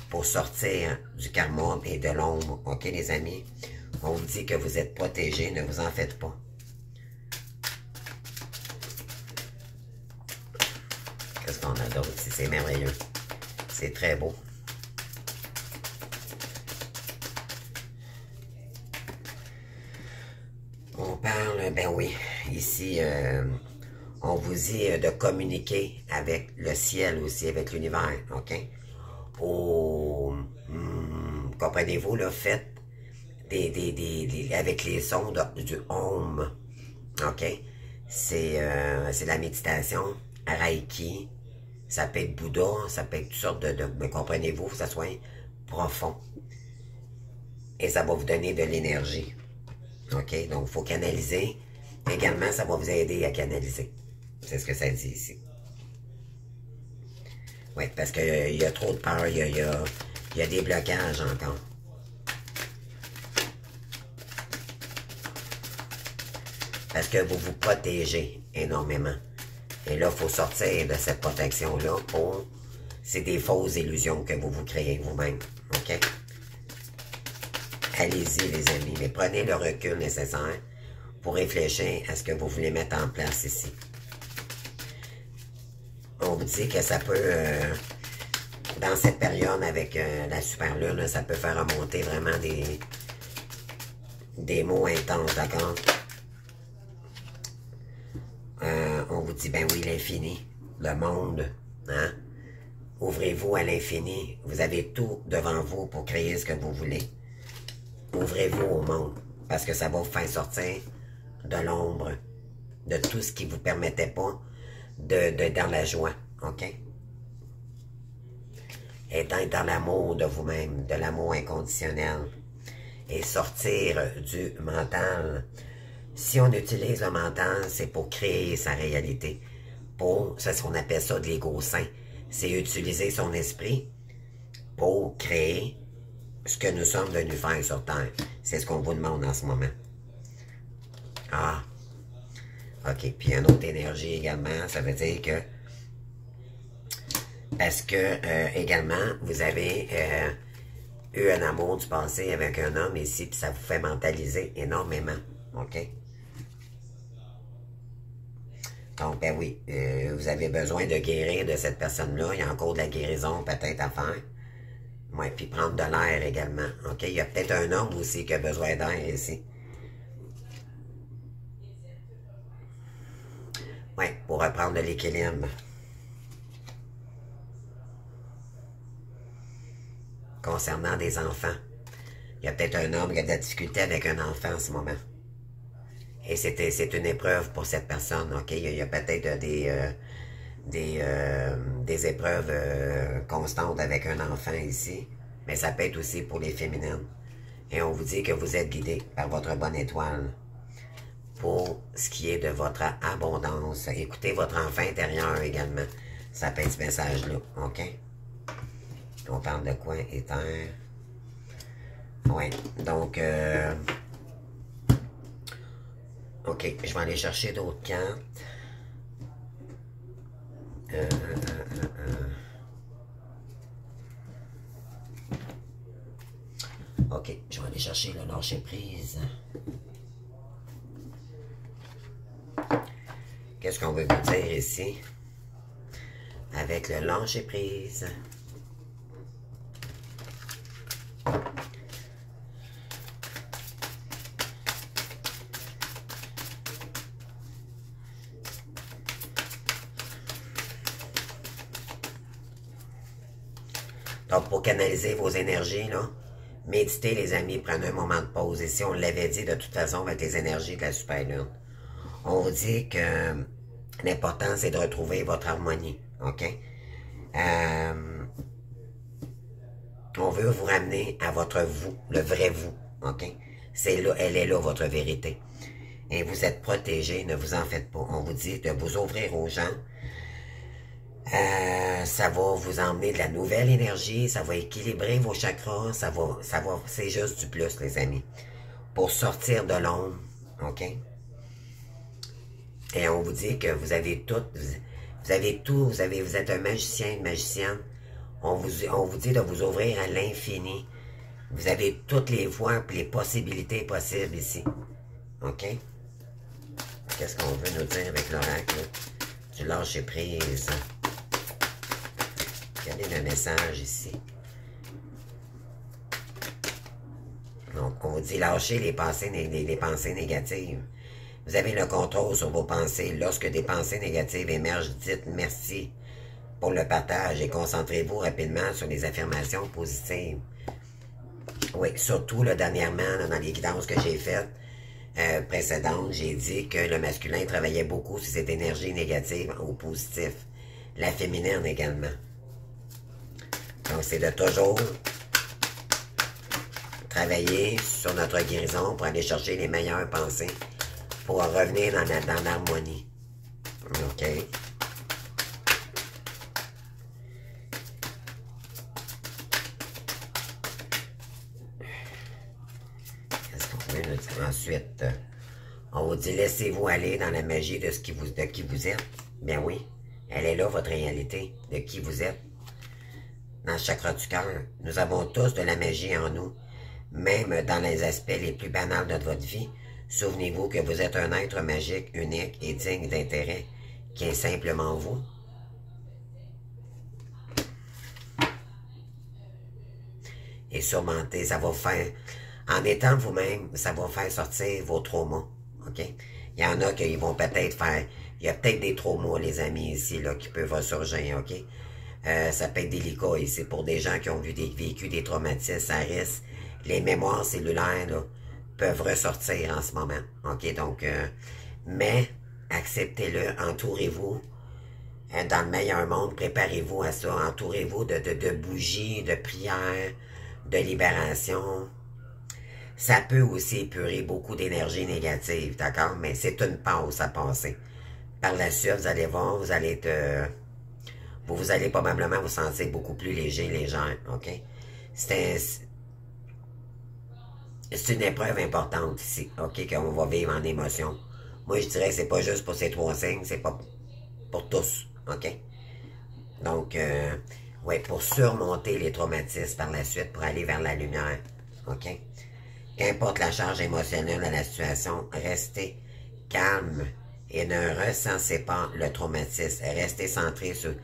pour sortir du karma et de l'ombre, OK, les amis? On vous dit que vous êtes protégés, ne vous en faites pas. Qu'est-ce qu'on a d'autre ici? C'est merveilleux. C'est très beau. On parle, ben oui, ici, on vous dit de communiquer avec le ciel aussi, avec l'univers, OK? Comprenez-vous, là, faites avec les sons du Om, OK? C'est la méditation, Reiki, ça peut être Bouddha, ça peut être toutes sortes mais comprenez-vous, que ça soit profond. Et ça va vous donner de l'énergie. OK? Donc, il faut canaliser. Également, ça va vous aider à canaliser. C'est ce que ça dit ici. Oui, parce qu'il y a trop de peur, il y a des blocages encore. Parce que vous vous protégez énormément. Et là, il faut sortir de cette protection-là pour... C'est des fausses illusions que vous vous créez vous-même. OK? Allez-y, les amis, mais prenez le recul nécessaire pour réfléchir à ce que vous voulez mettre en place ici. On vous dit que ça peut, dans cette période avec la super lune, ça peut faire remonter vraiment des mots intenses, d'accord? On vous dit, ben oui, l'infini, le monde, hein? Ouvrez-vous à l'infini. Vous avez tout devant vous pour créer ce que vous voulez. Ouvrez-vous au monde, parce que ça va vous faire sortir de l'ombre, de tout ce qui ne vous permettait pas dans la joie, OK? Être dans l'amour de vous-même, de l'amour inconditionnel, et sortir du mental. Si on utilise le mental, c'est pour créer sa réalité. C'est ce qu'on appelle ça de l'ego sain. C'est utiliser son esprit pour créer ce que nous sommes venus faire sur Terre. C'est ce qu'on vous demande en ce moment. Ah. OK. Puis il y a une autre énergie également. Ça veut dire que... Parce que, également, vous avez eu un amour du passé avec un homme ici, puis ça vous fait mentaliser énormément, OK? Donc, ben oui, vous avez besoin de guérir de cette personne-là. Il y a encore de la guérison peut-être à faire. Oui, puis prendre de l'air également. OK? Il y a peut-être un homme aussi qui a besoin d'air ici. Oui, pour reprendre de l'équilibre. Concernant des enfants. Il y a peut-être un homme qui a de la difficulté avec un enfant en ce moment. Et c'est une épreuve pour cette personne, OK? Il y a peut-être des épreuves constantes avec un enfant ici, mais ça peut être aussi pour les féminines. Et on vous dit que vous êtes guidé par votre bonne étoile pour ce qui est de votre abondance. Écoutez votre enfant intérieur également. Ça peut être ce message-là, OK? On parle de quoi? Éther. Oui, donc... OK, je vais aller chercher d'autres cartes. OK, je vais aller chercher le lâcher prise. Qu'est-ce qu'on veut vous dire ici? Avec le lâcher prise. Donc, pour canaliser vos énergies, là, méditez, les amis, prenez un moment de pause. Ici, on l'avait dit de toute façon avec les énergies de la super lune. On vous dit que l'important, c'est de retrouver votre harmonie, OK? On veut vous ramener à votre vous, le vrai vous, OK? C'est là, elle est là, votre vérité. Et vous êtes protégé, ne vous en faites pas. On vous dit de vous ouvrir aux gens. Ça va vous emmener de la nouvelle énergie, ça va équilibrer vos chakras, c'est juste du plus, les amis. Pour sortir de l'ombre, OK? Et on vous dit que vous avez tout, vous êtes un magicien, une magicienne. On vous dit de vous ouvrir à l'infini. Vous avez toutes les voies et les possibilités possibles ici. OK? Qu'est-ce qu'on veut nous dire avec l'oracle? Du lâcher prise. Regardez le message ici. Donc, on vous dit lâcher les pensées négatives. Vous avez le contrôle sur vos pensées. Lorsque des pensées négatives émergent, dites merci pour le partage et concentrez-vous rapidement sur les affirmations positives. Oui, surtout là, dernièrement, là, dans les guidances que j'ai faites précédentes, j'ai dit que le masculin travaillait beaucoup sur cette énergie négative ou positive. La féminine également. Donc, c'est de toujours travailler sur notre guérison pour aller chercher les meilleures pensées pour revenir dans l'harmonie. OK? Qu'est-ce qu'on peut nous dire ensuite? On vous dit, laissez-vous aller dans la magie de qui vous êtes. Bien oui, elle est là, votre réalité, de qui vous êtes. Dans le chakra du cœur, nous avons tous de la magie en nous, même dans les aspects les plus banals de votre vie. Souvenez-vous que vous êtes un être magique, unique et digne d'intérêt, qui est simplement vous. Et surmonter, ça va faire, en étant vous-même, ça va faire sortir vos traumas, OK? Il y en a qui vont peut-être faire, il y a peut-être des traumas, les amis, ici, là, qui peuvent ressurgir, OK? Ça peut être délicat ici pour des gens qui ont vécu des traumatismes, ça risque. Les mémoires cellulaires, là, peuvent ressortir en ce moment. OK? Donc, mais acceptez-le, entourez-vous dans le meilleur monde, préparez-vous à ça, entourez-vous de bougies, de prières, de libération. Ça peut aussi épurer beaucoup d'énergie négative, d'accord? Mais c'est une pause à passer. Par la suite, vous allez voir, vous allez être... vous allez probablement vous sentir beaucoup plus léger, légère, OK? C'est une épreuve importante ici, OK, qu'on va vivre en émotion. Moi, je dirais que c'est pas juste pour ces 3 signes, c'est pas pour tous, OK? Donc, Oui, pour surmonter les traumatismes par la suite, pour aller vers la lumière. OK? Qu'importe la charge émotionnelle de la situation, restez calme et ne recensez pas le traumatisme. Restez centré sur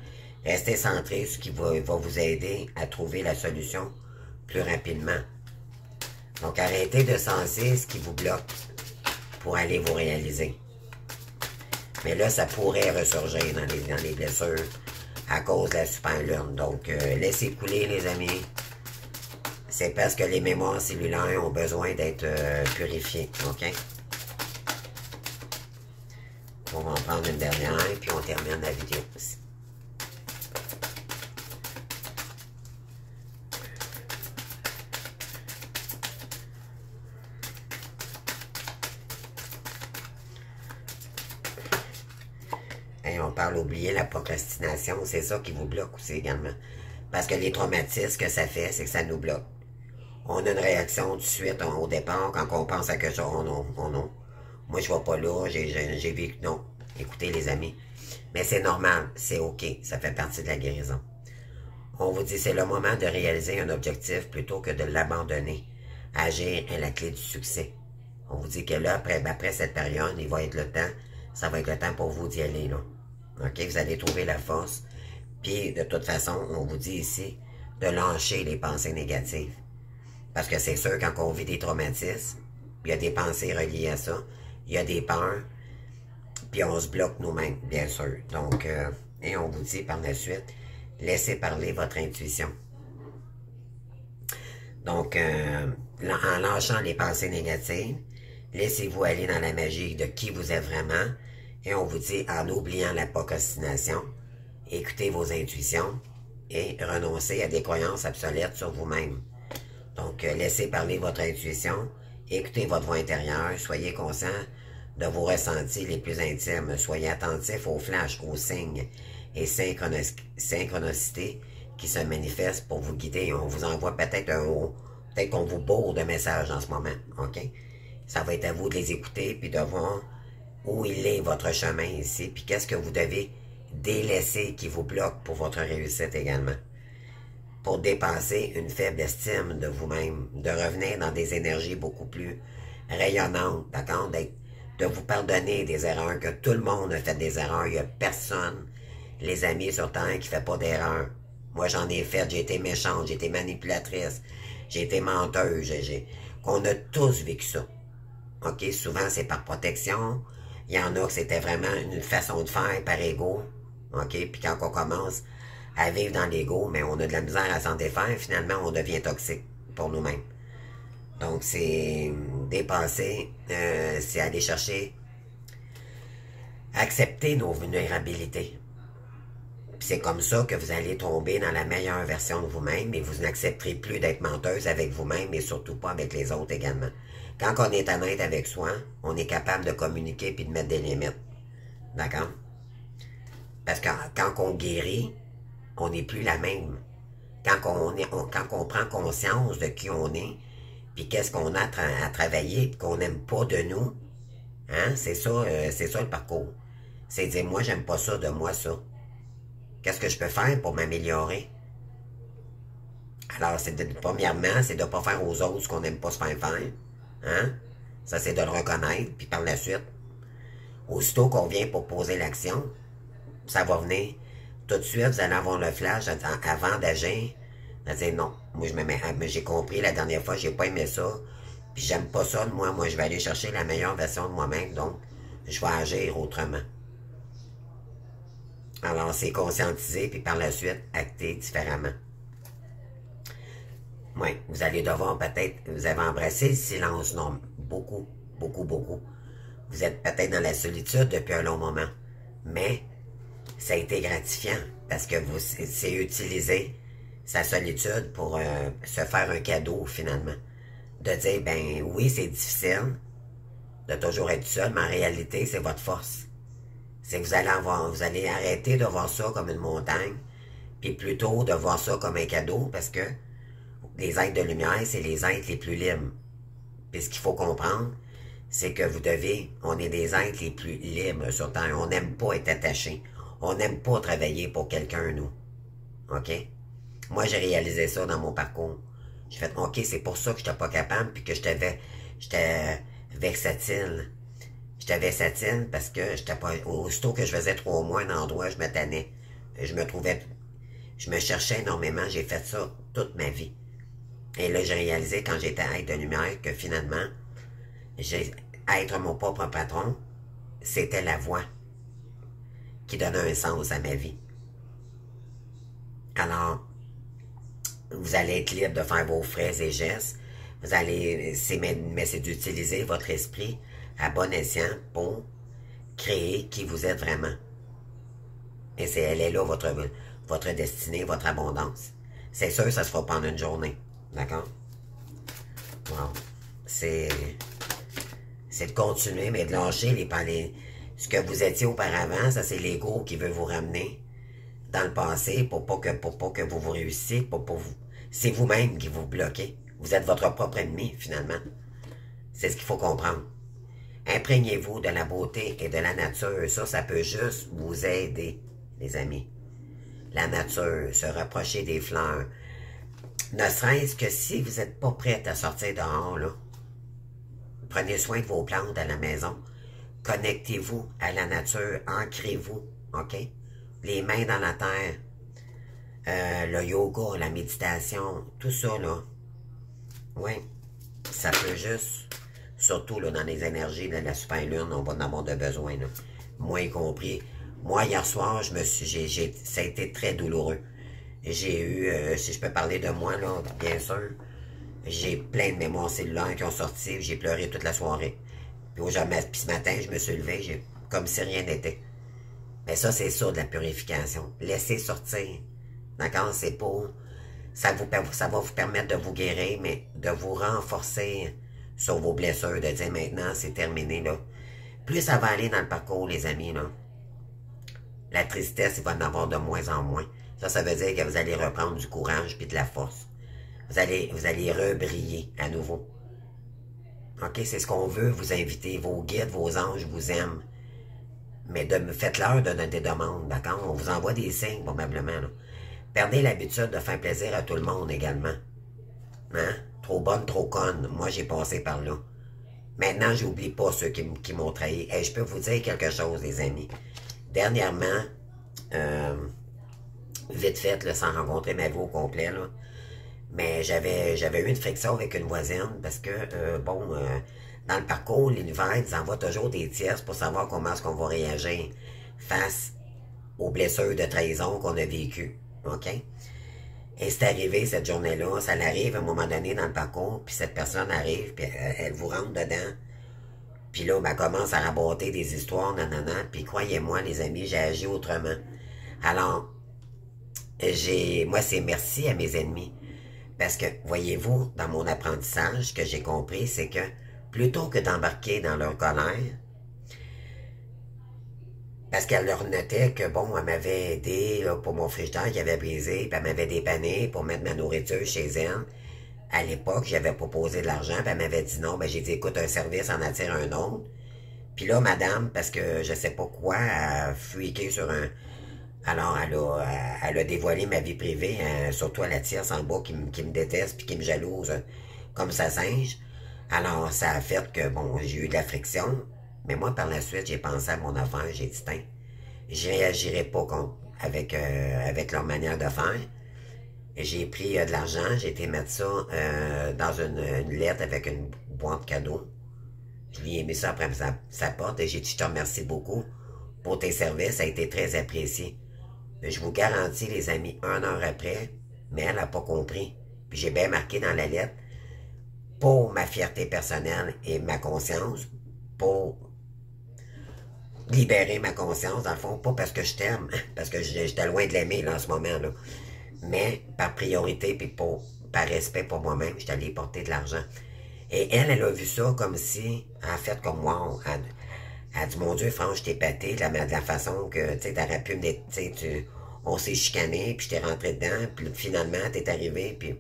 ce qui va vous aider à trouver la solution plus rapidement. Donc, arrêtez de senser ce qui vous bloque pour aller vous réaliser. Mais là, ça pourrait ressurgir dans les blessures à cause de la super lune. Donc, laissez couler, les amis. C'est parce que les mémoires cellulaires ont besoin d'être purifiées. OK? On va en prendre une dernière, puis on termine la vidéo aussi. Et on parle d'oublier la procrastination, c'est ça qui vous bloque aussi également. Parce que les traumatismes que ça fait, c'est que ça nous bloque. On a une réaction tout de suite au départ quand on pense à quelque chose. Oh non, oh non. Moi, je ne vais pas là, j'ai vécu. Non, écoutez les amis. Mais c'est normal, c'est OK, ça fait partie de la guérison. On vous dit c'est le moment de réaliser un objectif plutôt que de l'abandonner. Agir est la clé du succès. On vous dit que là, après cette période, il va être le temps, ça va être le temps pour vous d'y aller, là. OK, vous allez trouver la force. Puis, de toute façon, on vous dit ici de lâcher les pensées négatives. Parce que c'est sûr, quand on vit des traumatismes, il y a des pensées reliées à ça, il y a des peurs, puis on se bloque nous-mêmes, bien sûr. Donc, et on vous dit par la suite, laissez parler votre intuition. Donc, en lâchant les pensées négatives, laissez-vous aller dans la magie de qui vous êtes vraiment, et on vous dit, en oubliant la procrastination, écoutez vos intuitions et renoncez à des croyances obsolètes sur vous-même. Donc, laissez parler votre intuition, écoutez votre voix intérieure, soyez conscient de vos ressentis les plus intimes, soyez attentif aux flashs, aux signes et synchronicités qui se manifestent pour vous guider. On vous envoie peut-être peut-être qu'on vous bourre de messages en ce moment, OK? Ça va être à vous de les écouter puis de voir où il est votre chemin ici, puis qu'est-ce que vous devez délaisser qui vous bloque pour votre réussite également. Pour dépasser une faible estime de vous-même, de revenir dans des énergies beaucoup plus rayonnantes, d'accord? De vous pardonner des erreurs, que tout le monde a fait des erreurs, il n'y a personne, les amis sur Terre, qui ne fait pas d'erreurs. Moi, j'en ai fait, j'ai été méchante, j'ai été manipulatrice, j'ai été menteuse, qu'on a tous vécu ça. OK? Souvent, c'est par protection. Il y en a que c'était vraiment une façon de faire par ego. OK? Puis quand on commence à vivre dans l'ego, mais on a de la misère à s'en défaire, finalement, on devient toxique pour nous-mêmes. Donc, c'est dépasser, c'est aller chercher, accepter nos vulnérabilités. C'est comme ça que vous allez tomber dans la meilleure version de vous-même et vous n'accepterez plus d'être menteuse avec vous-même et surtout pas avec les autres également. Quand on est honnête avec soi, on est capable de communiquer puis de mettre des limites. D'accord? Parce que quand on guérit, on n'est plus la même. Quand on prend conscience de qui on est, puis qu'est-ce qu'on a à travailler, puis qu'on n'aime pas de nous, hein, c'est ça le parcours. C'est dire, moi, j'aime pas ça de moi, ça. Qu'est-ce que je peux faire pour m'améliorer? Alors, premièrement, c'est de ne pas faire aux autres ce qu'on n'aime pas se faire faire. Hein? Ça, c'est de le reconnaître, puis par la suite, aussitôt qu'on vient pour poser l'action, ça va venir. Tout de suite, vous allez avoir le flash avant d'agir. Vous allez dire, non, moi, j'ai compris la dernière fois, j'ai pas aimé ça, puis j'aime pas ça de moi. Moi, je vais aller chercher la meilleure version de moi-même, donc, je vais agir autrement. Alors, c'est conscientiser, puis par la suite, acter différemment. Oui, vous allez devoir peut-être, vous avez embrassé le silence, non, beaucoup, beaucoup, beaucoup. Vous êtes peut-être dans la solitude depuis un long moment, mais ça a été gratifiant parce que c'est utiliser sa solitude pour se faire un cadeau finalement. De dire, ben oui, c'est difficile de toujours être seul, mais en réalité, c'est votre force. C'est que vous allez arrêter de voir ça comme une montagne, puis plutôt de voir ça comme un cadeau parce que les êtres de lumière, c'est les êtres les plus libres. Puis ce qu'il faut comprendre, c'est que on est des êtres les plus libres sur Terre. On n'aime pas être attaché. On n'aime pas travailler pour quelqu'un, nous. OK? Moi, j'ai réalisé ça dans mon parcours. J'ai fait, OK, c'est pour ça que j'étais pas capable, puis que j'étais vexatile. J'étais vexatile parce que j'étais pas, aussitôt que je faisais 3 mois à un endroit, je me tannais. Je me cherchais énormément, j'ai fait ça toute ma vie. Et là, j'ai réalisé quand j'étais aide de lumière que finalement, être mon propre patron, c'était la voie qui donnait un sens à ma vie. Alors, vous allez être libre de faire vos frais et gestes. Vous allez, mais c'est d'utiliser votre esprit à bon escient pour créer qui vous êtes vraiment. Et elle est là, votre destinée, votre abondance. C'est sûr, ça se fera pas en une journée. D'accord? Wow. C'est de continuer, mais de lâcher ce que vous étiez auparavant, ça c'est l'ego qui veut vous ramener dans le passé pour pas que vous réussissiez, c'est vous-même qui vous bloquez. Vous êtes votre propre ennemi, finalement. C'est ce qu'il faut comprendre. Imprégnez-vous de la beauté et de la nature. Ça peut juste vous aider, les amis. La nature, se rapprocher des fleurs. Ne serait-ce que si vous n'êtes pas prête à sortir dehors, là, prenez soin de vos plantes à la maison. Connectez-vous à la nature. Ancrez-vous, OK? Les mains dans la terre. Le yoga, la méditation, tout ça, là. Oui, ça peut juste, surtout là, dans les énergies de la super lune, on va en avoir de besoin, là. Moi y compris. Moi, hier soir, ça a été très douloureux. J'ai eu, si je peux parler de moi, là, bien sûr, j'ai plein de mémoires cellulaires qui ont sorti, j'ai pleuré toute la soirée. Puis ce matin, je me suis levé, comme si rien n'était. Mais ça, c'est ça de la purification. Laissez sortir. D'accord? C'est pour... Ça va vous permettre de vous guérir, mais de vous renforcer sur vos blessures, de dire maintenant, c'est terminé, là. Plus ça va aller dans le parcours, les amis, là, la tristesse, il va en avoir de moins en moins. Ça veut dire que vous allez reprendre du courage puis de la force. Vous allez rebriller à nouveau. OK? C'est ce qu'on veut vous inviter. Vos guides, vos anges vous aiment. Mais faites-leur de des demandes, d'accord? On vous envoie des signes, probablement, là. Perdez l'habitude de faire plaisir à tout le monde également. Hein? Trop bonne, trop conne. Moi, j'ai passé par là. Maintenant, j'oublie pas ceux qui m'ont trahi. Et je peux vous dire quelque chose, les amis. Dernièrement, vite fait, là, sans rencontrer ma vie au complet, là, mais j'avais eu une friction avec une voisine parce que, dans le parcours, l'univers nous envoie toujours des tierces pour savoir comment est-ce qu'on va réagir face aux blessures de trahison qu'on a vécues. OK? Et c'est arrivé cette journée-là, ça l'arrive à un moment donné dans le parcours, puis cette personne arrive, puis elle vous rentre dedans. Puis là, elle commence à raboter des histoires, nanana, puis croyez-moi, les amis, j'ai agi autrement. Alors, moi, c'est merci à mes ennemis. Parce que, voyez-vous, dans mon apprentissage, ce que j'ai compris, c'est que plutôt que d'embarquer dans leur colère, parce qu'elle leur notait que, bon, elle m'avait aidé là, pour mon frigidaire qui avait brisé, puis elle m'avait dépanné pour mettre ma nourriture chez elle. À l'époque, j'avais proposé de l'argent, puis elle m'avait dit non. Ben, j'ai dit, écoute, un service en attire un autre. Puis là, madame, parce que je sais pas quoi, a fuiqué sur un... Alors, elle a dévoilé ma vie privée, surtout à la tierce en bas qui me déteste puis qui me jalouse comme sa singe. Alors, ça a fait que, bon, j'ai eu de la friction. Mais moi, par la suite, j'ai pensé à mon affaire. J'ai dit, tiens, je réagirai pas avec leur manière de faire. J'ai pris de l'argent, j'ai été mettre ça dans une lettre avec une boîte cadeau. Je lui ai mis ça après sa porte et j'ai dit, je te remercie beaucoup pour tes services, ça a été très apprécié. Mais je vous garantis, les amis, 1 heure après, mais elle n'a pas compris. Puis j'ai bien marqué dans la lettre, pour ma fierté personnelle et ma conscience, pour libérer ma conscience, dans le fond, pas parce que je t'aime, parce que j'étais loin de l'aimer là en ce moment-là, mais par priorité puis par respect pour moi-même, j'étais allé porter de l'argent. Et elle a vu ça comme si, en fait, comme moi, elle a dit, mon Dieu, Franck, je t'ai pâté de la façon que, tu sais, t'aurais pu me... on s'est chicané, puis je t'ai rentré dedans, puis finalement, t'es arrivé, puis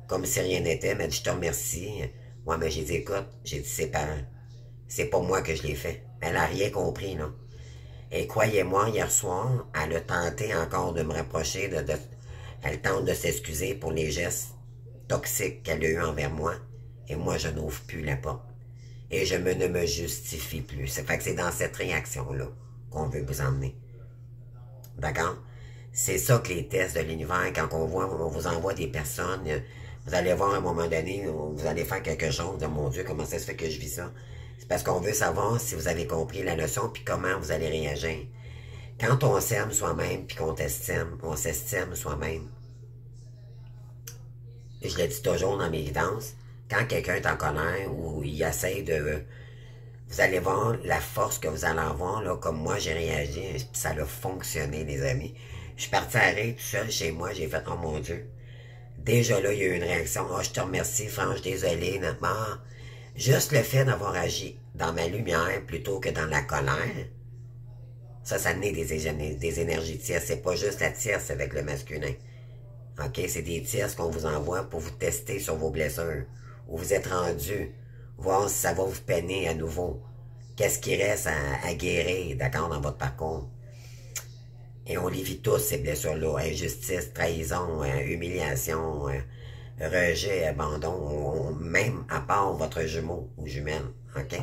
comme si rien n'était, elle m'a dit, je te remercie. Moi, mais j'ai dit, écoute, j'ai dit, c'est pas moi que je l'ai fait. Elle a rien compris, là. Et croyez-moi, hier soir, elle a tenté encore de me rapprocher, Elle tente de s'excuser pour les gestes toxiques qu'elle a eus envers moi, et moi, je n'ouvre plus la porte. Et je ne me justifie plus. Ça fait que c'est dans cette réaction-là qu'on veut vous emmener. D'accord? C'est ça que les tests de l'univers, quand on vous envoie des personnes, vous allez voir à un moment donné, vous allez faire quelque chose, de mon Dieu, comment ça se fait que je vis ça? C'est parce qu'on veut savoir si vous avez compris la leçon, puis comment vous allez réagir. Quand on s'aime soi-même, puis qu'on t'estime, on s'estime soi-même. Je le dis toujours dans mes guidances, quand quelqu'un est en colère ou il essaie de... Vous allez voir la force que vous allez avoir, là, comme moi j'ai réagi, puis ça a fonctionné, les amis. Je suis parti à rire tout seul chez moi, j'ai fait, oh mon Dieu. Déjà là, il y a eu une réaction, oh je te remercie, franche, désolé, non. Juste le fait d'avoir agi dans ma lumière plutôt que dans la colère, ça naît des énergies tierces. C'est pas juste la tierce avec le masculin. OK? C'est des tierces qu'on vous envoie pour vous tester sur vos blessures. Où vous êtes rendu. Voir si ça va vous peiner à nouveau. Qu'est-ce qui reste à guérir, d'accord, dans votre parcours. Et on les vit tous, ces blessures-là. Injustice, trahison, humiliation, rejet, abandon, même à part votre jumeau ou jumelle. OK?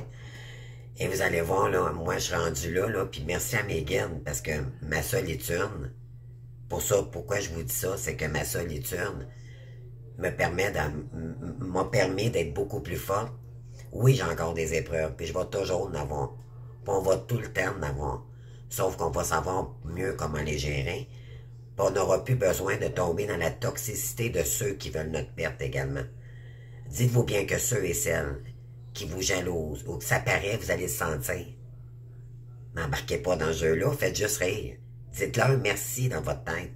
Et vous allez voir, là, moi, je suis rendu là, puis merci à mes guides, parce que ma solitude, pour ça, pourquoi je vous dis ça, c'est que ma solitude m'a permis d'être beaucoup plus forte. Oui, j'ai encore des épreuves, puis je vais toujours en avoir. Puis on va tout le temps en avoir. Sauf qu'on va savoir mieux comment les gérer. Puis on n'aura plus besoin de tomber dans la toxicité de ceux qui veulent notre perte également. Dites-vous bien que ceux et celles qui vous jalousent ou que ça paraît, vous allez le sentir. N'embarquez pas dans ce jeu-là, faites juste rire. Dites-leur merci dans votre tête.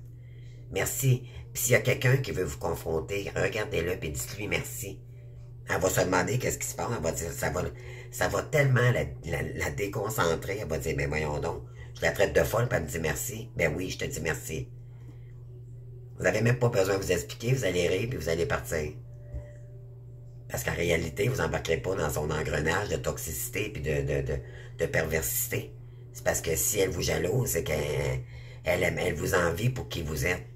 Merci. Puis s'il y a quelqu'un qui veut vous confronter, regardez-le et dites-lui merci. Elle va se demander qu'est-ce qui se passe. Elle va dire, ça va tellement la déconcentrer. Elle va dire, mais voyons donc, je la traite de folle, puis elle me dit merci. Ben oui, je te dis merci. Vous n'avez même pas besoin de vous expliquer, vous allez rire, puis vous allez partir. Parce qu'en réalité, vous n'embarquerez pas dans son engrenage de toxicité et de perversité. C'est parce que si elle vous jalouse, c'est qu'elle vous envie pour qui vous êtes.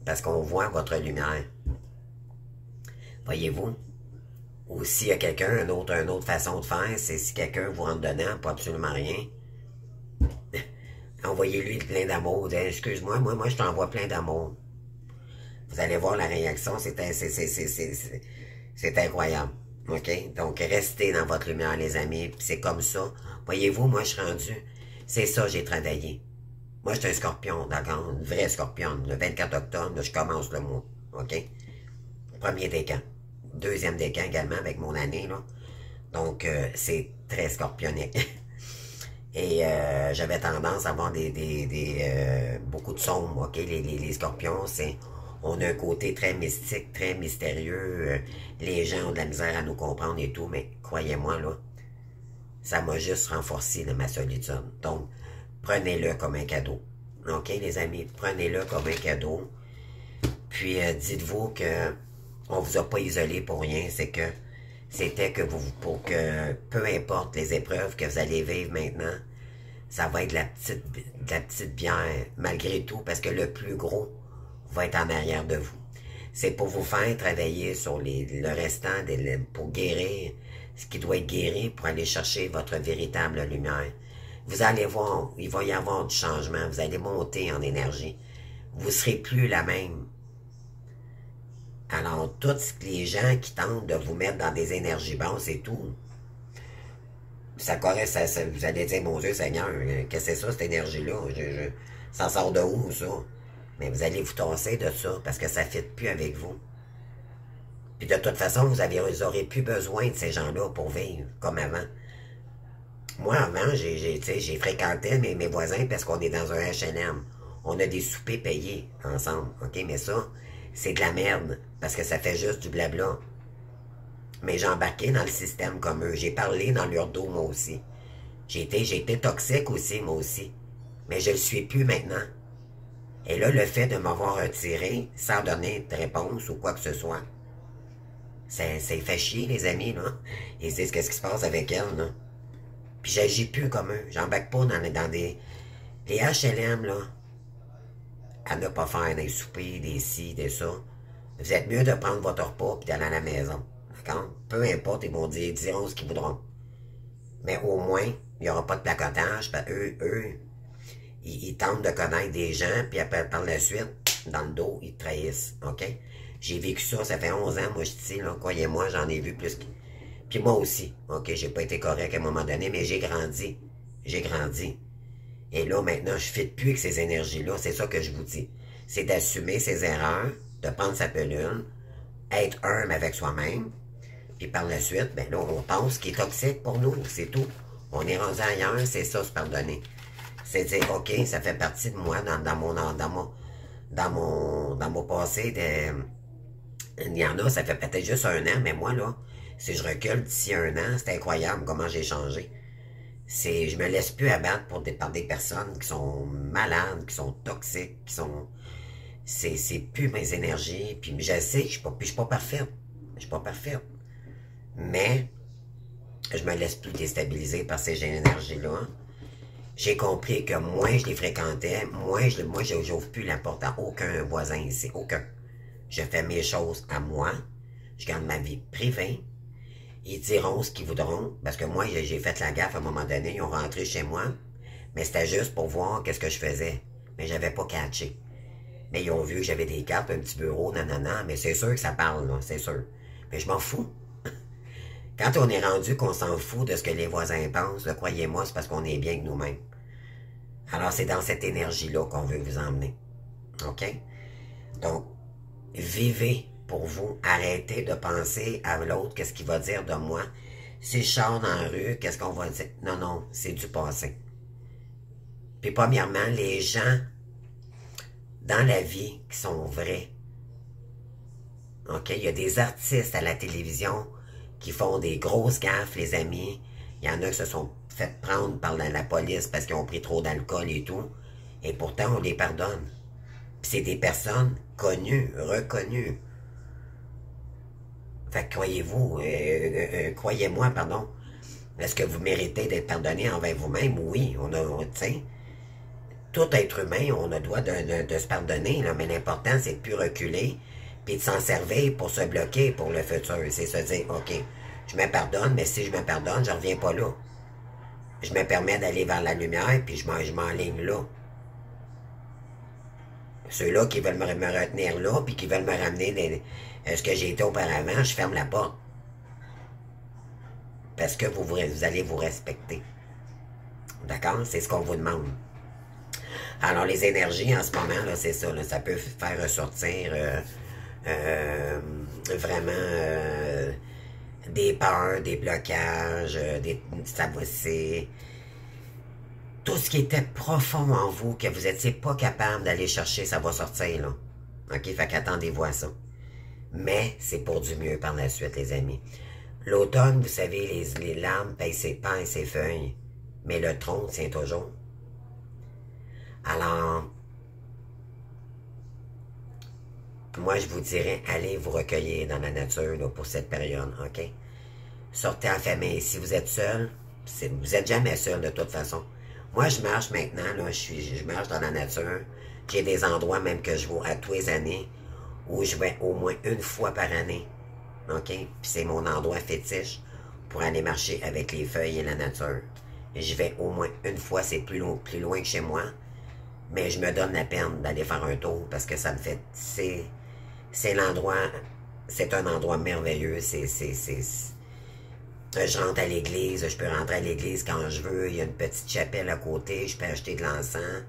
Parce qu'on voit votre lumière. Voyez-vous? Ou s'il y a quelqu'un, une autre façon de faire, c'est si quelqu'un vous rentre dedans pour absolument rien, envoyez-lui plein d'amour. Excuse-moi, moi je t'envoie plein d'amour. Vous allez voir la réaction, c'est incroyable. OK? Donc, restez dans votre lumière, les amis. C'est comme ça. Voyez-vous, moi, je suis rendu. C'est ça, j'ai travaillé. Moi, je suis un scorpion, d'accord? Une vraie scorpion. Le 24 octobre, là, je commence le mois. OK? Premier décan. Deuxième décan également avec mon année, là. Donc, c'est très scorpionique. Et j'avais tendance à avoir beaucoup de sombres. OK? Les scorpions, c'est... On a un côté très mystique, très mystérieux. Les gens ont de la misère à nous comprendre et tout, mais croyez-moi, là, ça m'a juste renforcé de ma solitude. Donc, prenez-le comme un cadeau. OK, les amis? Prenez-le comme un cadeau. Puis, dites-vous que on vous a pas isolé pour rien. C'est que c'était que pour que, peu importe les épreuves que vous allez vivre maintenant, ça va être de la petite bière, malgré tout, parce que le plus gros va être en arrière de vous. C'est pour vous faire travailler sur le restant, pour guérir ce qui doit être guéri, pour aller chercher votre véritable lumière. Vous allez voir, il va y avoir du changement, vous allez monter en énergie. Vous ne serez plus la même. Alors, tous les gens qui tentent de vous mettre dans des énergies basses et tout, ça correspond, vous allez dire, mon Dieu Seigneur, qu'est-ce que c'est ça, cette énergie-là? Ça sort de où, ça? Mais vous allez vous tasser de ça, parce que ça ne fit plus avec vous. Puis de toute façon, vous n'aurez plus besoin de ces gens-là pour vivre, comme avant. Moi, avant, j'ai fréquenté mes voisins parce qu'on est dans un H&M. On a des soupers payés ensemble, OK? Mais ça, c'est de la merde, parce que ça fait juste du blabla. Mais j'ai embarqué dans le système comme eux. J'ai parlé dans leur dos, moi aussi. J'ai été toxique aussi, moi aussi. Mais je le suis plus maintenant. Et là, le fait de m'avoir retiré sans donner de réponse ou quoi que ce soit, ça fait chier, les amis, là. Ils se disent qu'est-ce qui se passe avec elle, là. Puis j'agis plus comme eux. J'embarque pas dans des... Les HLM, là, à ne pas faire des soupers, des ci, des ça. Vous êtes mieux de prendre votre repas et d'aller à la maison. D'accord? Peu importe, ils vont dire, diront ce qu'ils voudront. Mais au moins, il n'y aura pas de placotage. Eux, ils tentent de connaître des gens, puis après, par la suite, dans le dos, ils te trahissent. OK? J'ai vécu ça, ça fait 11 ans, moi je dis, là, croyez-moi, j'en ai vu plus que... Puis moi aussi, OK, j'ai pas été correct à un moment donné, mais j'ai grandi. J'ai grandi. Et là, maintenant, je ne fit plus avec ces énergies-là. C'est ça que je vous dis. C'est d'assumer ses erreurs, de prendre sa pelule, être humble avec soi-même, puis par la suite, ben là, on pense ce qui est toxique pour nous, c'est tout. On est rendu ailleurs, c'est ça, se pardonner. C'est dire, OK, ça fait partie de moi, dans mon passé. Il y en a, ça fait peut-être juste un an, mais moi, là, si je recule d'ici un an, c'est incroyable comment j'ai changé. Je me laisse plus abattre par des personnes qui sont malades, qui sont toxiques, qui sont... C'est plus mes énergies, puis je sais que je suis pas parfaite. Je suis pas parfaite. Mais, je me laisse plus déstabiliser par ces énergies-là. J'ai compris que moins je les fréquentais, moins j'ouvre plus la porte à aucun voisin ici, aucun. Je fais mes choses à moi, je garde ma vie privée. Ils diront ce qu'ils voudront, parce que moi, j'ai fait la gaffe à un moment donné, ils ont rentré chez moi, mais c'était juste pour voir qu'est-ce que je faisais. Mais j'avais pas catché. Mais ils ont vu que j'avais des cartes, un petit bureau, nanana, mais c'est sûr que ça parle, là, c'est sûr. Mais je m'en fous. Quand on est rendu qu'on s'en fout de ce que les voisins pensent, croyez-moi, c'est parce qu'on est bien avec nous-mêmes. Alors, c'est dans cette énergie-là qu'on veut vous emmener. OK? Donc, vivez pour vous. Arrêtez de penser à l'autre, qu'est-ce qu'il va dire de moi. Si je sors dans la rue, qu'est-ce qu'on va dire? Non, non, c'est du passé. Puis, premièrement, les gens dans la vie qui sont vrais. OK? Il y a des artistes à la télévision qui font des grosses gaffes, les amis. Il y en a qui se sont fait prendre par la police parce qu'ils ont pris trop d'alcool et tout. Et pourtant, on les pardonne. Puis c'est des personnes connues, reconnues. Fait que croyez-moi, pardon. Est-ce que vous méritez d'être pardonné envers vous-même? Oui, tu sais, tout être humain, on a le droit de se pardonner, là, mais l'important, c'est de plus reculer, puis de s'en servir pour se bloquer pour le futur. C'est se dire, OK, je me pardonne, mais si je me pardonne, je ne reviens pas là. Je me permets d'aller vers la lumière, puis je m'enligne là. Ceux-là qui veulent me retenir là, puis qui veulent me ramener ce que j'ai été auparavant, je ferme la porte. Parce que vous allez vous respecter. D'accord? C'est ce qu'on vous demande. Alors, les énergies, en ce moment, là, c'est ça. Là, ça peut faire ressortir vraiment des peurs, des blocages, c'est tout ce qui était profond en vous, que vous n'étiez pas capable d'aller chercher, ça va sortir, là. OK? Fait qu'attendez-vous à ça. Mais c'est pour du mieux par la suite, les amis. L'automne, vous savez, les larmes payent ses pans et ses feuilles. Mais le tronc tient toujours. Alors, moi, je vous dirais, allez vous recueillir dans la nature là, pour cette période, OK? Sortez en famille. Si vous êtes seul, vous n'êtes jamais seul de toute façon. Moi, je marche maintenant, là, je marche dans la nature. J'ai des endroits même que je vais à tous les années, où je vais au moins une fois par année. OK? Puis c'est mon endroit fétiche pour aller marcher avec les feuilles et la nature. Et je vais au moins une fois, c'est plus loin que chez moi. Mais je me donne la peine d'aller faire un tour parce que ça me fait... C'est l'endroit... C'est un endroit merveilleux. Je rentre à l'église, je peux rentrer à l'église quand je veux. Il y a une petite chapelle à côté, je peux acheter de l'encens,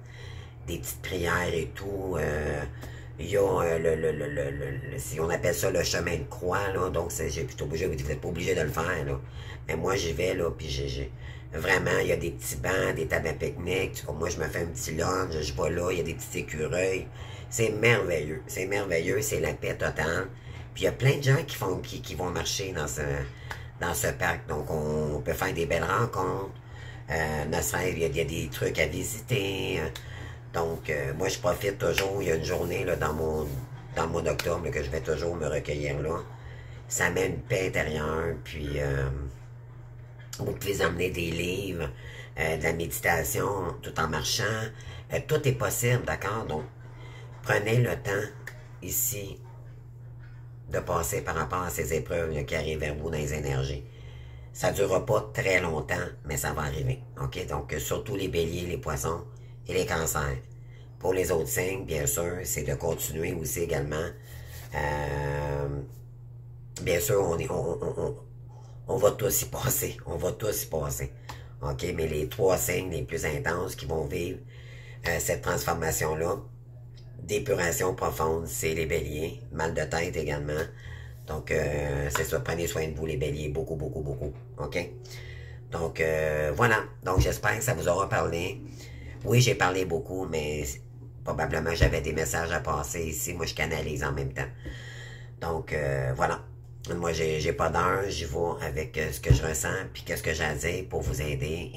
des petites prières et tout. Il y a on appelle ça le chemin de croix, là, donc vous n'êtes pas obligé de le faire, là. Mais moi, j'y vais, là, puis vraiment, il y a des petits bancs, des tables à pique-nique. Moi, je me fais un petit lunch, je vais là, il y a des petits écureuils. C'est merveilleux, c'est la paix totale. Puis il y a plein de gens qui vont marcher dans ce parc. Donc, on peut faire des belles rencontres. Il y a des trucs à visiter. Donc, moi, je profite toujours. Il y a une journée là, dans le mois d'octobre que je vais toujours me recueillir là. Ça met une paix intérieure. Puis, vous pouvez emmener des livres, de la méditation, tout en marchant. Tout est possible, d'accord? Donc, Prenez le temps, ici, de passer par rapport à ces épreuves là, qui arrivent vers vous dans les énergies. Ça ne durera pas très longtemps, mais ça va arriver. OK? Donc, surtout les béliers, les poissons et les cancers. Pour les autres signes, bien sûr, c'est de continuer aussi également. Bien sûr, on va tous y passer. On va tous y passer. OK? Mais les 3 signes les plus intenses qui vont vivre cette transformation-là, d'épuration profonde, c'est les béliers. Mal de tête également. Donc, c'est ça, prenez soin de vous, les béliers, beaucoup, beaucoup, beaucoup, OK? Donc, voilà. Donc, j'espère que ça vous aura parlé. Oui, j'ai parlé beaucoup, mais probablement j'avais des messages à passer ici. Moi, je canalise en même temps. Donc, voilà. Moi, j'ai pas d'heure. J'y vais avec ce que je ressens, puis qu'est-ce que j'ai à dire pour vous aider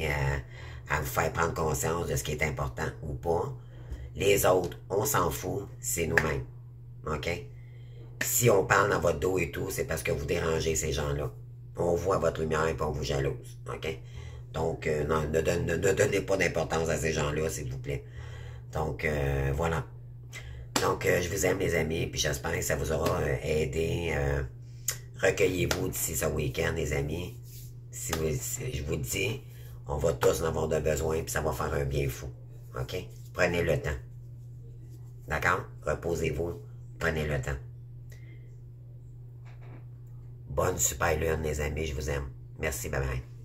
à vous faire prendre conscience de ce qui est important ou pas. Les autres, on s'en fout, c'est nous-mêmes. OK? Si on parle dans votre dos et tout, c'est parce que vous dérangez ces gens-là. On voit votre lumière et on vous jalouse. OK? Donc, non, ne donnez pas d'importance à ces gens-là, s'il vous plaît. Donc, voilà. Donc, je vous aime, les amis, puis j'espère que ça vous aura aidé. Recueillez-vous d'ici ce week-end, les amis. Si je vous dis, on va tous en avoir de besoin, puis ça va faire un bien fou. OK? Prenez le temps. D'accord? Reposez-vous. Prenez le temps. Bonne super lune, les amis. Je vous aime. Merci. Bye bye.